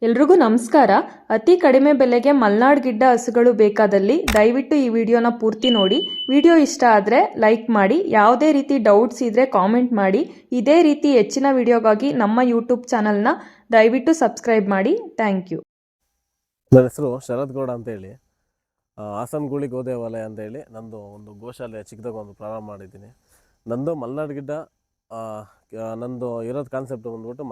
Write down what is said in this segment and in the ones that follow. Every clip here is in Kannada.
ಎಲ್ರಿಗೂ ನಮಸ್ಕಾರ. ಅತಿ ಕಡಿಮೆ ಬೆಲೆಗೆ ಮಲ್ನಾಡ್ ಗಿಡ್ಡ ಹಸುಗಳು ಬೇಕಾದಲ್ಲಿ ದಯವಿಟ್ಟು ಈ ವಿಡಿಯೋನ ಪೂರ್ತಿ ನೋಡಿ. ವಿಡಿಯೋ ಇಷ್ಟ ಆದರೆ ಲೈಕ್ ಮಾಡಿ. ಯಾವುದೇ ರೀತಿ ಡೌಟ್ಸ್ ಇದ್ದರೆ ಕಾಮೆಂಟ್ ಮಾಡಿ. ಇದೇ ರೀತಿ ಹೆಚ್ಚಿನ ವಿಡಿಯೋಗಾಗಿ ನಮ್ಮ ಯೂಟ್ಯೂಬ್ ಚಾನಲ್ನ ದಯವಿಟ್ಟು ಸಬ್ಸ್ಕ್ರೈಬ್ ಮಾಡಿ. Thank you. ನನ್ನ ಹೆಸರು ಶರತ್ ಗೌಡ ಅಂತೇಳಿ, ಹಾಸನಗೂಳಿ ಗೋದೇವಾಲಯ ಅಂತೇಳಿ ನಂದು ಒಂದು ಗೋಶಾಲೆ ಚಿಕ್ಕದಾಗ ಒಂದು ಪ್ರಾರಂಭ ಮಾಡಿದ್ದೀನಿ. ನಂದು ಮಲ್ನಾಡ್ ಗಿಡ್ಡ. ನಂದು ಇರೋದು ಕಾನ್ಸೆಪ್ಟ್ ಬಂದ್ಬಿಟ್ಟು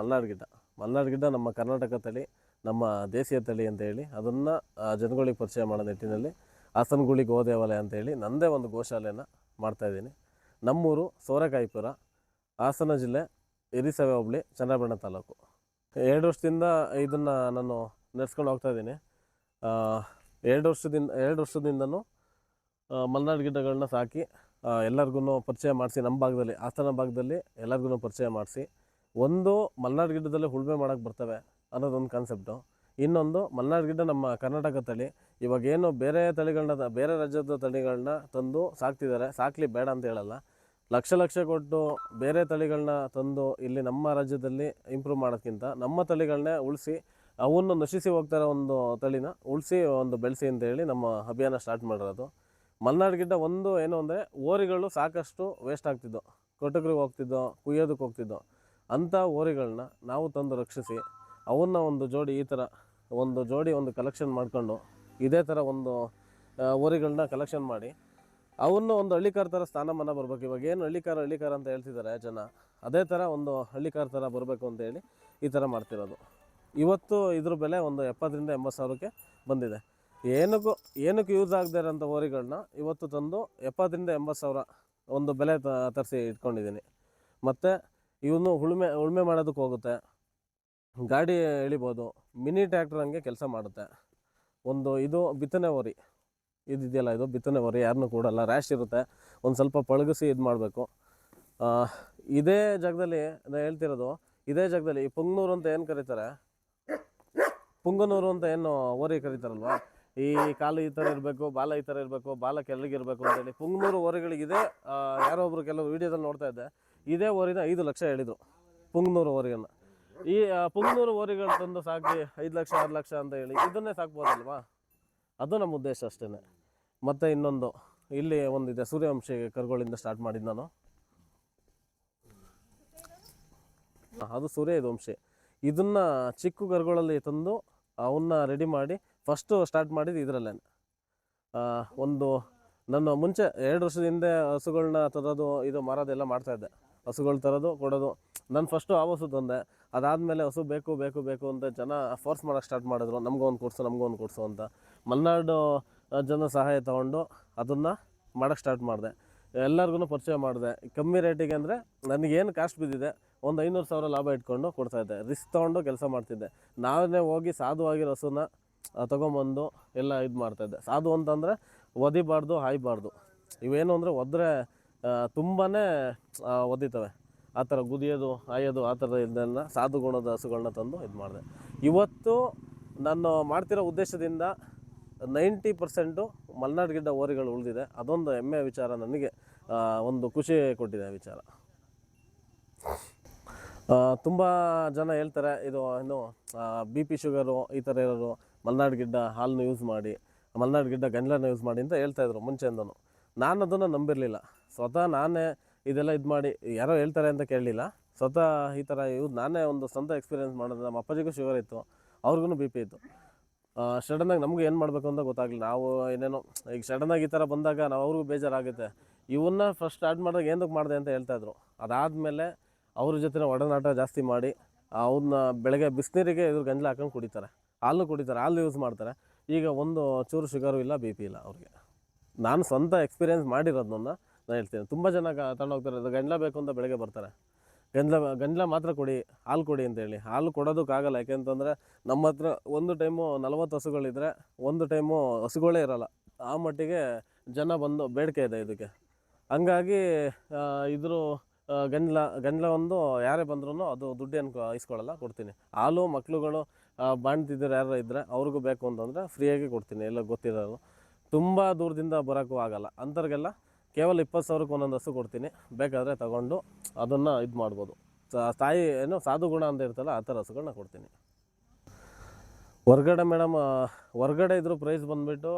ಮಲ್ನಾಡ್ ಗಿಡ್ಡ ನಮ್ಮ ಕರ್ನಾಟಕ ತಳಿ, ನಮ್ಮ ದೇಶೀಯ ತಳಿ ಅಂತೇಳಿ ಅದನ್ನು ಜನಗಳಿಗೆ ಪರಿಚಯ ಮಾಡೋ ನಿಟ್ಟಿನಲ್ಲಿ ಹಾಸನಗೂಳಿ ಗೋದೇವಾಲಯ ಅಂತೇಳಿ ನನ್ನದೇ ಒಂದು ಗೋಶಾಲೆಯನ್ನು ಮಾಡ್ತಾಯಿದ್ದೀನಿ. ನಮ್ಮೂರು ಸೋರೆಕಾಯಿಪುರ, ಹಾಸನ ಜಿಲ್ಲೆ, ಹಿರಿಸವೆ ಹೋಬಳಿ, ಚನ್ನರಾಯಪಟ್ಟಣ ತಾಲೂಕು. 2 ವರ್ಷದಿಂದ ಇದನ್ನು ನಾನು ನಡೆಸ್ಕೊಂಡು ಹೋಗ್ತಾಯಿದ್ದೀನಿ. 2 ವರ್ಷದಿಂದನೂ ಮಲ್ನಾಡ್ ಗಿಡ್ಡಗಳನ್ನ ಸಾಕಿ ಎಲ್ಲರಿಗೂ ಪರಿಚಯ ಮಾಡಿಸಿ, ನಮ್ಮ ಭಾಗದಲ್ಲಿ ಹಾಸನ ಭಾಗದಲ್ಲಿ ಎಲ್ಲರಿಗೂ ಪರಿಚಯ ಮಾಡಿಸಿ, ಒಂದು ಮಲ್ನಾಡ್ ಗಿಡ್ಡದಲ್ಲಿ ಉಳುಮೆ ಮಾಡೋಕ್ಕೆ ಬರ್ತವೆ ಅನ್ನೋದೊಂದು ಕಾನ್ಸೆಪ್ಟು. ಇನ್ನೊಂದು ಮಲ್ನಾಡ್ ಗಿಡ್ಡ ನಮ್ಮ ಕರ್ನಾಟಕ ತಳಿ. ಇವಾಗೇನು ಬೇರೆ ತಳಿಗಳನ್ನ, ಬೇರೆ ರಾಜ್ಯದ ತಳಿಗಳನ್ನ ತಂದು ಸಾಕ್ತಿದ್ದಾರೆ, ಸಾಕಲಿ ಬೇಡ ಅಂತ ಹೇಳಲ್ಲ. ಲಕ್ಷ ಕೊಟ್ಟು ಬೇರೆ ತಳಿಗಳನ್ನ ತಂದು ಇಲ್ಲಿ ನಮ್ಮ ರಾಜ್ಯದಲ್ಲಿ ಇಂಪ್ರೂವ್ ಮಾಡೋಕ್ಕಿಂತ ನಮ್ಮ ತಳಿಗಳನ್ನೇ ಉಳಿಸಿ, ಅವನ್ನು ನಶಿಸಿ ಹೋಗ್ತಾರೋ ಒಂದು ತಳಿನ ಉಳಿಸಿ ಒಂದು ಬೆಳೆಸಿ ಅಂತೇಳಿ ನಮ್ಮ ಅಭಿಯಾನ ಸ್ಟಾರ್ಟ್ ಮಾಡಿರೋದು. ಮಲ್ನಾಡ್ ಗಿಡ್ಡ ಒಂದು ಏನು ಅಂದರೆ, ಓರಿಗಳು ಸಾಕಷ್ಟು ವೇಸ್ಟ್ ಆಗ್ತಿದ್ದೋ, ಕೊಟ್ಟಗ್ರಿಗೆ ಹೋಗ್ತಿದ್ದೋ, ಕುಯ್ಯೋದಕ್ಕೆ ಹೋಗ್ತಿದ್ದೋ. ಅಂಥ ಓರಿಗಳನ್ನ ನಾವು ತಂದು ರಕ್ಷಿಸಿ ಅವನ್ನ ಒಂದು ಜೋಡಿ, ಈ ಥರ ಒಂದು ಜೋಡಿ ಒಂದು ಕಲೆಕ್ಷನ್ ಮಾಡಿಕೊಂಡು, ಇದೇ ಥರ ಒಂದು ಓರಿಗಳನ್ನ ಕಲೆಕ್ಷನ್ ಮಾಡಿ ಅವನ್ನು ಒಂದು ಹಳ್ಳಿಕಾರ ಥರ ಸ್ಥಾನಮಾನ ಬರಬೇಕು. ಇವಾಗ ಏನು ಹಳ್ಳಿಕಾರ ಅಂತ ಹೇಳ್ತಿದ್ದಾರೆ ಜನ, ಅದೇ ಥರ ಒಂದು ಹಳ್ಳಿಕಾರ ಥರ ಬರಬೇಕು ಅಂತೇಳಿ ಈ ಥರ ಮಾಡ್ತಿರೋದು. ಇವತ್ತು ಇದ್ರ ಬೆಲೆ ಒಂದು 70,000 80,000 ಸಾವಿರಕ್ಕೆ ಬಂದಿದೆ. ಏನಕ್ಕೆ ಯೂಸ್ ಆಗದೆ ಇರೋಂಥ ಓರಿಗಳನ್ನ ಇವತ್ತು ತಂದು 70,000 80,000 ಸಾವಿರ ಒಂದು ಬೆಲೆ ತರಿಸಿ ಇಟ್ಕೊಂಡಿದ್ದೀನಿ. ಮತ್ತು ಇವನು ಉಳುಮೆ ಮಾಡೋದಕ್ಕೆ ಹೋಗುತ್ತೆ, ಗಾಡಿ ಎಳಿಬೋದು, ಮಿನಿ ಟ್ರ್ಯಾಕ್ಟರ್ ಹಂಗೆ ಕೆಲಸ ಮಾಡುತ್ತೆ. ಇದು ಬಿತ್ತನೆ ಓರಿ, ಇದೆಯಲ್ಲ, ಇದು ಬಿತ್ತನೆ ಓರಿ, ಯಾರನ್ನೂ ಕೂಡಲ್ಲ, ರ್ಯಾಶ್ ಇರುತ್ತೆ, ಒಂದು ಸ್ವಲ್ಪ ಪಳಗಿಸಿ ಇದು ಮಾಡಬೇಕು. ಇದೇ ಜಾಗದಲ್ಲಿ ನಾನು ಹೇಳ್ತಿರೋದು, ಇದೇ ಜಾಗದಲ್ಲಿ ಪುಂಗನೂರು ಅಂತ ಏನು ಕರೀತಾರೆ, ಪುಂಗನೂರು ಅಂತ ಏನು ಓರಿ ಕರೀತಾರಲ್ವ, ಈ ಕಾಲು ಈ ಥರ ಇರಬೇಕು, ಬಾಲ ಈ ಥರ ಇರಬೇಕು, ಬಾಲ ಕೆಳಗಿರಬೇಕು ಅಂತೇಳಿ ಪುಂಗನೂರು ಓರಿಗಳಿಗಿದೆ. ಯಾರೋ ಒಬ್ಬರು ಕೆಲವು ವೀಡಿಯೋದಲ್ಲಿ ನೋಡ್ತಾ ಇದ್ದೆ, ಇದೇ ಓರಿನ 5 ಲಕ್ಷ ಹೇಳಿದರು, ಪುಂಗನೂರು ಓರಿಯನ್ನು. ಈ ಪುಂಗನೂರು ಓರಿಗಳು ತಂದು ಸಾಕಿ 5 ಲಕ್ಷ 6 ಲಕ್ಷ ಅಂತ ಹೇಳಿ ಇದನ್ನೇ ಸಾಕ್ಬೋದಲ್ವಾ, ಅದು ನಮ್ಮ ಉದ್ದೇಶ ಅಷ್ಟೇ. ಮತ್ತು ಇನ್ನೊಂದು ಇಲ್ಲಿ ಒಂದಿದೆ, ಸೂರ್ಯವಂಶಿ ಕರುಗಳಿಂದ ಸ್ಟಾರ್ಟ್ ಮಾಡಿದ್ದು ನಾನು. ಅದು ಸೂರ್ಯವಂಶಿ. ಇದನ್ನು ಚಿಕ್ಕ ಕರುಗಳಲ್ಲಿ ತಂದು ಅವನ್ನ ರೆಡಿ ಮಾಡಿ ಫಸ್ಟು ಸ್ಟಾರ್ಟ್ ಮಾಡಿದ್ದು ಇದರಲ್ಲೇ. ನಾನು ಮುಂಚೆ 2 ವರ್ಷದ ಹಿಂದೆ ಹಸುಗಳನ್ನ ತರೋದು, ಇದು ಮಾರೋದೆಲ್ಲ ಮಾಡ್ತಾಯಿದ್ದೆ. ಹಸುಗಳು ತರೋದು, ಕೊಡೋದು. ನಾನು ಫಸ್ಟು ಆ ಹಸು ತಂದೆ. ಅದಾದಮೇಲೆ ಹಸು ಬೇಕು ಅಂತ ಜನ ಫೋರ್ಸ್ ಮಾಡೋಕ್ಕೆ ಸ್ಟಾರ್ಟ್ ಮಾಡಿದ್ರು, ನಮಗೊಂದು ಕೊಡಿಸು ಅಂತ. ಮಲ್ನಾಡು ಜನ ಸಹಾಯ ತೊಗೊಂಡು ಅದನ್ನು ಮಾಡೋಕ್ಕೆ ಸ್ಟಾರ್ಟ್ ಮಾಡಿದೆ. ಎಲ್ಲರಿಗೂ ಪರಿಚಯ ಮಾಡಿದೆ. ಕಮ್ಮಿ ರೇಟಿಗೆ ಅಂದರೆ ನನಗೇನು ಕಾಸ್ಟ್ ಬಿದ್ದಿದೆ ಒಂದು 500,000 ಲಾಭ ಇಟ್ಕೊಂಡು ಕೊಡ್ತಾಯಿದ್ದೆ. ರಿಸ್ಕ್ ತೊಗೊಂಡು ಕೆಲಸ ಮಾಡ್ತಿದ್ದೆ. ನಾವೇ ಹೋಗಿ ಸಾಧುವಾಗಿರೋ ಹಸುನ ತೊಗೊಂಬಂದು ಎಲ್ಲ ಇದು ಮಾಡ್ತಾಯಿದ್ದೆ. ಸಾಧು ಅಂತಂದರೆ ಒದಿಬಾರ್ದು, ಹಾಯಬಾರ್ದು. ಇವೇನು ಅಂದರೆ ಒದ್ರೆ ತುಂಬಾ ಒದಿತವೆ. ಆ ಥರ ಗುದಿಯೋದು, ಹಾಯೋದು, ಆ ಥರ ಇದನ್ನು ಸಾಧು ಗುಣದ ಹಸುಗಳನ್ನ ತಂದು ಇದು ಮಾಡಿದೆ. ಇವತ್ತು ನಾನು ಮಾಡ್ತಿರೋ ಉದ್ದೇಶದಿಂದ 90% ಮಲ್ನಾಡ್ ಗಿಡ್ಡ ಓರಿಗಳು ಉಳಿದಿದೆ. ಅದೊಂದು ಹೆಮ್ಮೆಯ ವಿಚಾರ, ನನಗೆ ಒಂದು ಖುಷಿ ಕೊಟ್ಟಿದೆ ವಿಚಾರ. ತುಂಬ ಜನ ಹೇಳ್ತಾರೆ, ಇದು ಏನು BP ಶುಗರು ಈ ಥರ ಇರೋರು ಮಲ್ನಾಡ್ ಗಿಡ್ಡ ಹಾಲನ್ನು ಯೂಸ್ ಮಾಡಿ, ಮಲ್ನಾಡ್ ಗಿಡ್ಡ ಗಂಜಲನ್ನ ಯೂಸ್ ಮಾಡಿ ಅಂತ ಹೇಳ್ತಾಯಿದ್ರು ಮುಂಚೆಯಿಂದನೂ. ನಾನು ಅದನ್ನು ನಂಬಿರಲಿಲ್ಲ. ಸ್ವತಃ ನಾನೇ ಇದೆಲ್ಲ ಇದು ಮಾಡಿ, ಯಾರೋ ಹೇಳ್ತಾರೆ ಅಂತ ಕೇಳಲಿಲ್ಲ, ಸ್ವತಃ ಈ ಥರ ನಾನೇ ಒಂದು ಸ್ವಂತ ಎಕ್ಸ್ಪೀರಿಯೆನ್ಸ್ ಮಾಡೋದು. ನಮ್ಮ ಅಪ್ಪಾಜಿಗೂ ಶುಗರ್ ಇತ್ತು, ಅವ್ರಿಗೂ BP ಇತ್ತು. ಸಡನ್ನಾಗಿ ನಮಗೆ ಏನು ಮಾಡಬೇಕು ಅಂತ ಗೊತ್ತಾಗಲಿಲ್ಲ. ನಾವು ಏನೇನೋ ಈಗ ಸಡನ್ನಾಗಿ ಈ ಥರ ಬಂದಾಗ ಅವ್ರಿಗೂ ಬೇಜಾರಾಗುತ್ತೆ. ಇವನ್ನ ಫಸ್ಟ್ ಸ್ಟಾರ್ಟ್ ಮಾಡಿದಾಗ ಏನಕ್ಕೆ ಮಾಡಿದೆ ಅಂತ ಹೇಳ್ತಾಯಿದ್ರು. ಅದಾದಮೇಲೆ ಅವ್ರ ಜೊತೆ ಒಡನಾಟ ಜಾಸ್ತಿ ಮಾಡಿ ಅವ್ರನ್ನ ಬೆಳಗ್ಗೆ ಬಿಸಿನೀರಿಗೆ ಗಂಜಲ ಹಾಕೊಂಡು ಕುಡಿತಾರೆ, ಹಾಲು ಯೂಸ್ ಮಾಡ್ತಾರೆ. ಈಗ ಒಂದು ಚೂರು ಶುಗರು ಇಲ್ಲ, BP ಇಲ್ಲ ಅವ್ರಿಗೆ. ನಾನು ಸ್ವಂತ ಎಕ್ಸ್ಪೀರಿಯೆನ್ಸ್ ಮಾಡಿರೋದನ್ನ ನಾನು ಹೇಳ್ತೀನಿ. ತುಂಬ ಜನ ತಗೊಂಡೋಗ್ತಾರೆ, ಅದು ಗಂಜಲ ಬೇಕು ಅಂತ ಬೆಳಗ್ಗೆ ಬರ್ತಾರೆ, ಗಂಜಲ ಮಾತ್ರ ಕೊಡಿ, ಹಾಲು ಕೊಡಿ ಅಂತೇಳಿ. ಹಾಲು ಕೊಡೋದಕ್ಕಾಗಲ್ಲ, ಯಾಕೆಂತಂದರೆ ನಮ್ಮ ಹತ್ರ ಒಂದು ಟೈಮು 40 ಹಸುಗಳಿದ್ರೆ ಒಂದು ಟೈಮು ಹಸುಗಳೇ ಇರೋಲ್ಲ. ಆ ಮಟ್ಟಿಗೆ ಜನ ಬಂದು ಬೇಡಿಕೆ ಇದೆ ಇದಕ್ಕೆ. ಹಂಗಾಗಿ ಗಂಜಲ ಒಂದು ಯಾರೇ ಬಂದ್ರೂ ಅದು ದುಡ್ಡೇನು ಇಸ್ಕೊಳ್ಳಲ್ಲ, ಕೊಡ್ತೀನಿ. ಹಾಲು ಮಕ್ಳುಗಳು ಬಾಣ್ತಿದ್ರು ಯಾರು ಇದ್ದರೆ ಅವ್ರಿಗೂ ಬೇಕು ಅಂತಂದರೆ ಫ್ರೀಯಾಗಿ ಕೊಡ್ತೀನಿ. ಎಲ್ಲ ಗೊತ್ತಿರೋರು, ತುಂಬ ದೂರದಿಂದ ಬರೋಕ್ಕೂ ಆಗಲ್ಲ ಅಂಥವ್ರಿಗೆಲ್ಲ ಕೇವಲ 20,000ಕ್ಕೆ ಒಂದೊಂದು ಹಸು ಕೊಡ್ತೀನಿ. ಬೇಕಾದರೆ ತಗೊಂಡು ಅದನ್ನು ಇದು ಮಾಡ್ಬೋದು. ತಾಯಿ ಏನು ಸಾಧು ಗುಣ ಅಂತ ಇರ್ತಲ್ಲ, ಆ ಥರ ಹಸುಗಳನ್ನ ಕೊಡ್ತೀನಿ. ಹೊರ್ಗಡೆ ಮೇಡಮ್, ಹೊರ್ಗಡೆ ಇದ್ರ ಪ್ರೈಸ್ ಬಂದುಬಿಟ್ಟು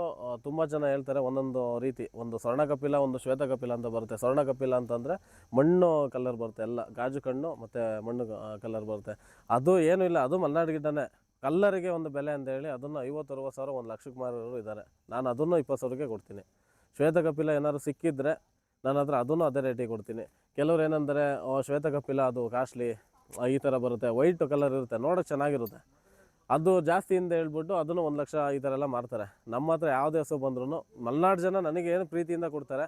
ತುಂಬ ಜನ ಹೇಳ್ತಾರೆ ಒಂದೊಂದು ರೀತಿ. ಒಂದು ಸ್ವರ್ಣ ಕಪಿಲ, ಒಂದು ಶ್ವೇತ ಕಪಿಲ ಅಂತ ಬರುತ್ತೆ. ಸ್ವರ್ಣ ಕಪಿಲ ಅಂತಂದರೆ ಮಣ್ಣು ಕಲರ್ ಬರುತ್ತೆ, ಎಲ್ಲ ಗಾಜು ಕಣ್ಣು ಮತ್ತು ಮಣ್ಣು ಕಲರ್ ಬರುತ್ತೆ. ಅದು ಏನೂ ಇಲ್ಲ, ಅದು ಮಲೆನಾಡು ಗಿಡ್ಡನೇ. ಕಲ್ಲರಿಗೆ ಒಂದು ಬೆಲೆ ಅಂತ ಹೇಳಿ ಅದನ್ನು 50-60 ಸಾವಿರ 1 ಲಕ್ಷಕ್ಕೆ ಮಾರೋರು ಇದ್ದಾರೆ. ನಾನು ಅದನ್ನು 20 ಸಾವಿರಕ್ಕೆ ಕೊಡ್ತೀನಿ. ಶ್ವೇತ ಕಪಿಲ ಏನಾದ್ರು ಸಿಕ್ಕಿದ್ರೆ ನನ್ನ ಹತ್ರ ಅದನ್ನು ಅದೇ ರೇಟಿಗೆ ಕೊಡ್ತೀನಿ. ಕೆಲವ್ರು ಏನಂದರೆ ಶ್ವೇತ ಕಪಿಲ ಅದು ಕಾಸ್ಟ್ಲಿ, ಈ ಥರ ಬರುತ್ತೆ, ವೈಟ್ ಕಲರ್ ಇರುತ್ತೆ, ನೋಡೋಕ್ಕೆ ಚೆನ್ನಾಗಿರುತ್ತೆ, ಅದು ಜಾಸ್ತಿ ಅಂತ ಹೇಳ್ಬಿಟ್ಟು ಅದನ್ನು 1 ಲಕ್ಷ ಈ ಥರ ಎಲ್ಲ ಮಾರ್ತಾರೆ. ನಮ್ಮ ಹತ್ರ ಯಾವುದೇ ಹಸು ಬಂದ್ರೂ ಮಲೆನಾಡು ಜನ ನನಗೆ ಏನು ಪ್ರೀತಿಯಿಂದ ಕೊಡ್ತಾರೆ,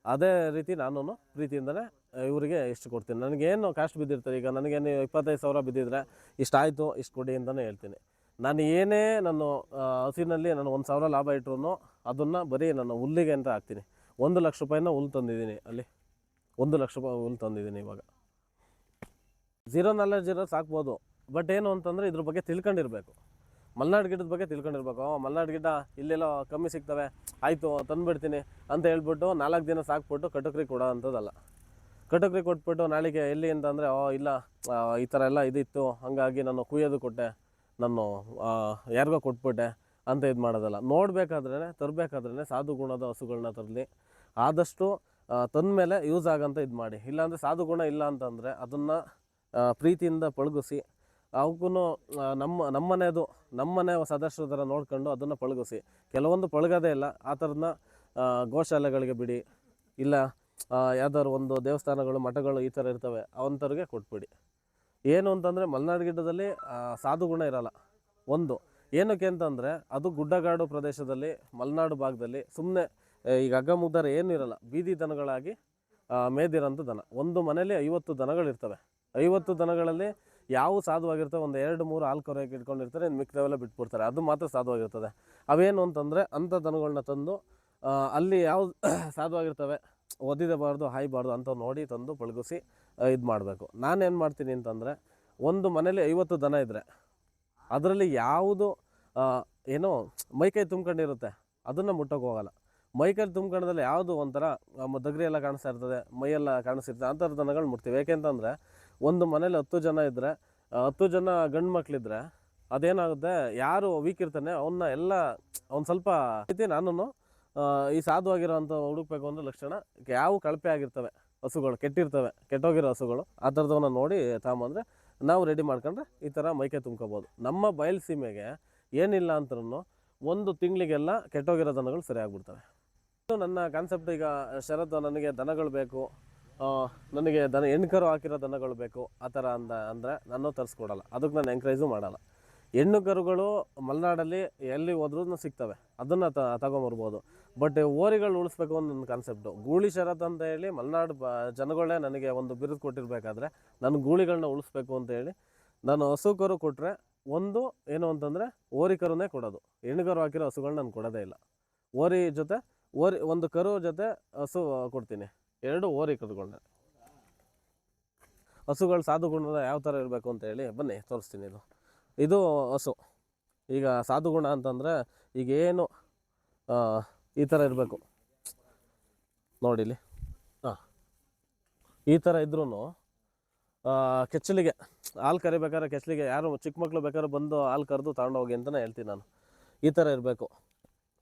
ಅದೇ ರೀತಿ ನಾನು ಪ್ರೀತಿಯಿಂದಲೇ ಇವರಿಗೆ ಇಷ್ಟು ಕೊಡ್ತೀನಿ. ನನಗೇನು ಕಾಸ್ಟ್ ಬಿದ್ದಿರ್ತಾರೆ, ಈಗ ನನಗೇನು 25 ಸಾವಿರ ಬಿದ್ದಿದ್ರೆ ಇಷ್ಟಾಯಿತು, ಇಷ್ಟು ಕೊಡಿ ಅಂತಲೇ ಹೇಳ್ತೀನಿ. ನಾನು ಏನೇ ನಾನು ಹಸುವಿನಲ್ಲಿ ನಾನು 1 ಸಾವಿರ ಲಾಭ ಇಟ್ಟರು ಅದನ್ನು ಬರೀ ನಾನು ಹುಲ್ಲಿಗೆ ಅಂತ ಹಾಕ್ತೀನಿ. 1 ಲಕ್ಷ ರೂಪಾಯಿನ ಹುಲ್ಲು ತಂದಿದ್ದೀನಿ, ಅಲ್ಲಿ 1 ಲಕ್ಷ ರೂಪಾಯಿ ಹುಲ್ಲು ತಂದಿದ್ದೀನಿ. ಇವಾಗ ಝೀರೋ ನಾಲೆಡ್ಜ್ ಇರೋ ಸಾಕ್ಬೋದು, ಬಟ್ ಏನು ಅಂತಂದರೆ ಇದ್ರ ಬಗ್ಗೆ ತಿಳ್ಕೊಂಡಿರ್ಬೇಕು. ಮಲೆನಾಡು ಗಿಡದ ಬಗ್ಗೆ ತಿಳ್ಕೊಂಡಿರ್ಬೇಕು. ಮಲೆನಾಡು ಗಿಡ ಇಲ್ಲೆಲ್ಲೋ ಕಮ್ಮಿ ಸಿಗ್ತವೆ, ಆಯಿತು ತಂದುಬಿಡ್ತೀನಿ ಅಂತ ಹೇಳ್ಬಿಟ್ಟು 4 ದಿನ ಸಾಕ್ಬಿಟ್ಟು ಕಟಕ್ರಿ ಕೊಡೋ ಅಂಥದ್ದಲ್ಲ. ಕಟಕ್ರಿ ಕೊಟ್ಬಿಟ್ಟು ನಾಳೆಗೆ ಎಲ್ಲಿ ಅಂತಂದರೆ ಇಲ್ಲ ಈ ಥರ ಎಲ್ಲ ಇದಿತ್ತು, ಹಾಗಾಗಿ ನಾನು ಕುಯ್ಯೋದು ಕೊಟ್ಟೆ, ನಾನು ಯಾರಿಗೋ ಕೊಟ್ಬಿಟ್ಟೆ ಅಂತ ಇದು ಮಾಡೋದಲ್ಲ. ನೋಡಬೇಕಾದ್ರೇ ತರಬೇಕಾದ್ರೇ ಸಾಧು ಗುಣದ ಹಸುಗಳನ್ನ ತರಲಿ. ಆದಷ್ಟು ತಂದಮೇಲೆ ಯೂಸ್ ಆಗೋಂಥ ಇದು ಮಾಡಿ. ಇಲ್ಲಾಂದರೆ ಸಾಧು ಗುಣ ಇಲ್ಲ ಅಂತಂದರೆ ಅದನ್ನು ಪ್ರೀತಿಯಿಂದ ಪಳಗಿಸಿ ಅವಕ್ಕೂ ನಮ್ಮನೆ ಸದಸ್ಯರ ಥರ ನೋಡ್ಕೊಂಡು ಅದನ್ನು ಪಳಗಿಸಿ. ಕೆಲವೊಂದು ಪಳಗೋದೇ ಇಲ್ಲ, ಆ ಥರದನ್ನ ಗೋಶಾಲೆಗಳಿಗೆ ಬಿಡಿ, ಇಲ್ಲ ಯಾವ್ದಾದ್ರು ಒಂದು ದೇವಸ್ಥಾನಗಳು ಮಠಗಳು ಈ ಥರ ಇರ್ತವೆ, ಅವಂಥವ್ರಿಗೆ ಕೊಟ್ಬಿಡಿ. ಏನು ಅಂತಂದರೆ ಮಲೆನಾಡು ಗಿಡ್ಡದಲ್ಲಿ ಸಾಧು ಗುಣ ಇರೋಲ್ಲ. ಒಂದು ಏನಕ್ಕೆ ಅಂತಂದರೆ ಅದು ಗುಡ್ಡಗಾಡು ಪ್ರದೇಶದಲ್ಲಿ ಮಲೆನಾಡು ಭಾಗದಲ್ಲಿ ಸುಮ್ಮನೆ ಈಗ ಹಗ್ಗ ಮುದ್ದಾರ ಏನೂ ಇರೋಲ್ಲ, ಬೀದಿ ದನಗಳಾಗಿ ಮೇದಿರೋಂಥ ದನ. ಒಂದು ಮನೇಲಿ 50 ದನಗಳಿರ್ತವೆ. 50 ದನಗಳಲ್ಲಿ ಯಾವ ಸಾಧುವಾಗಿರ್ತವೆ, ಒಂದು 2-3 ಹಾಲು ಕರೆಯೋಕೆ ಇಟ್ಕೊಂಡಿರ್ತಾರೆ, ಇನ್ನು ಮಿಕ್ಕಿದವೆಲ್ಲ ಬಿಟ್ಬಿಡ್ತಾರೆ, ಅದು ಮಾತ್ರ ಸಾಧುವಾಗಿರ್ತದೆ. ಅವೇನು ಅಂತಂದರೆ ಅಂಥ ದನಗಳನ್ನ ತಂದು ಅಲ್ಲಿ ಯಾವ ಸಾಧುವಾಗಿರ್ತವೆ, ಒದಿದಬಾರ್ದು ಹಾಯಬಾರ್ದು ಅಂತ ನೋಡಿ ತಂದು ಪಳಗಿಸಿ ಇದು ಮಾಡಬೇಕು. ನಾನೇನು ಮಾಡ್ತೀನಿ ಅಂತಂದರೆ, ಒಂದು ಮನೇಲಿ 50 ದನ ಇದ್ದರೆ ಅದರಲ್ಲಿ ಯಾವುದು ಏನೋ ಮೈಕೈ ತುಂಬ್ಕೊಂಡಿರುತ್ತೆ ಅದನ್ನು ಮುಟ್ಟೋಕೆ ಹೋಗಲ್ಲ. ಮೈಕೈ ತುಂಬ್ಕೊಂಡದಲ್ಲಿ ಯಾವುದು ಒಂಥರ ದಗರಿ ಎಲ್ಲ ಕಾಣಿಸ್ತಾ ಇರ್ತದೆ, ಮೈಯೆಲ್ಲ ಕಾಣಿಸ್ತಿರ್ತದೆ, ಅಂಥದ್ದು ದನಗಳು ಮುಟ್ತೀವಿ. ಏಕೆಂತಂದರೆ ಒಂದು ಮನೇಲಿ 10 ಜನ ಇದ್ದರೆ 10 ಜನ ಗಂಡು ಮಕ್ಕಳಿದ್ರೆ ಅದೇನಾಗುತ್ತೆ, ಯಾರು ವೀಕ್ ಇರ್ತಾನೆ ಅವನ್ನ ಎಲ್ಲ ಒಂದು ಸ್ವಲ್ಪ ರೀತಿ ನಾನು ಈ ಸಾಧುವಾಗಿರೋಂಥ ಹುಡುಕ್ಬೇಕು ಅಂದರೆ ಲಕ್ಷಣ ಯಾವ ಕಳಪೆ ಆಗಿರ್ತವೆ ಹಸುಗಳು, ಕೆಟ್ಟೋಗಿರೋ ಹಸುಗಳು, ಆ ಥರದವನ್ನ ನೋಡಿ ತಗೊಂಬಂದರೆ ನಾವು ರೆಡಿ ಮಾಡ್ಕೊಂಡ್ರೆ ಈ ಥರ ಮೈಕೈ ತುಂಬ್ಕೋಬೋದು. ನಮ್ಮ ಬಯಲು ಸೀಮೆಗೆ ಏನಿಲ್ಲ ಅಂದ್ರೂ 1 ತಿಂಗಳಿಗೆಲ್ಲ ಕೆಟ್ಟೋಗಿರೋ ದನಗಳು ಸರಿ ಆಗ್ಬಿಡ್ತವೆ. ನನ್ನ ಕಾನ್ಸೆಪ್ಟ್ ಈಗ ಶರತ್ತು, ನನಗೆ ದನಗಳು ಬೇಕು, ನನಗೆ ಹೆಣ್ಣುಕರು ಹಾಕಿರೋ ದನಗಳು ಬೇಕು ಆ ಥರ ಅಂದರೆ ನಾನು ತರಿಸ್ಕೊಡಲ್ಲ, ಅದಕ್ಕೆ ನಾನು ಎಂಕರೇಜು ಮಾಡಲ್ಲ. ಹೆಣ್ಣು ಕರುಗಳು ಮಲೆನಾಡಲ್ಲಿ ಎಲ್ಲಿ ಹೋದ್ರೂ ಸಿಗ್ತವೆ, ಅದನ್ನು ತಗೊಂಬರ್ಬೋದು. ಬಟ್ ಓರಿಗಳು ಉಳಿಸ್ಬೇಕು ಅನ್ನೋ ನನ್ನ ಕಾನ್ಸೆಪ್ಟು. ಗೂಳಿ ಶರತ್ ಅಂತ ಹೇಳಿ ಮಲೆನಾಡು ಜನಗಳೇ ನನಗೆ ಒಂದು ಬಿರುದು ಕೊಟ್ಟಿರಬೇಕಾದ್ರೆ ನಾನು ಗೂಳಿಗಳನ್ನ ಉಳಿಸ್ಬೇಕು ಅಂತ ಹೇಳಿ ನಾನು ಹಸು ಕರು ಕೊಟ್ಟರೆ ಒಂದು ಏನು ಅಂತಂದರೆ ಓರಿ ಕರುನೇ ಕೊಡೋದು. ಹೆಣ್ಣು ಕರು ಹಾಕಿರೋ ಹಸುಗಳು ನಾನು ಕೊಡೋದೇ ಇಲ್ಲ. ಒಂದು ಕರು ಜೊತೆ ಹಸು ಕೊಡ್ತೀನಿ, 2 ಓರಿ ಕರುಗಳನ್ನ. ಹಸುಗಳು ಸಾಧು ಗುಣದ ಯಾವ ಥರ ಇರಬೇಕು ಅಂತ ಹೇಳಿ ಬನ್ನಿ ತೋರಿಸ್ತೀನಿ. ಇದು ಹಸು. ಈಗ ಸಾಧು ಗುಣ ಅಂತಂದರೆ ಈಗೇನು ಈ ಥರ ಇರಬೇಕು ನೋಡಿಲಿ. ಈ ಥರ ಇದ್ರೂ ಕೆಚ್ಚಲಿಗೆ ಹಾಲು ಕರಿಬೇಕಾದ್ರೆ ಕೆಚ್ಚಲಿಗೆ ಯಾರು ಚಿಕ್ಕ ಮಕ್ಕಳು ಬೇಕಾದ್ರೆ ಬಂದು ಹಾಲು ಕರೆದು ತಗೊಂಡೋಗಿ ಅಂತಲೇ ಹೇಳ್ತೀನಿ ನಾನು. ಈ ಥರ ಇರಬೇಕು.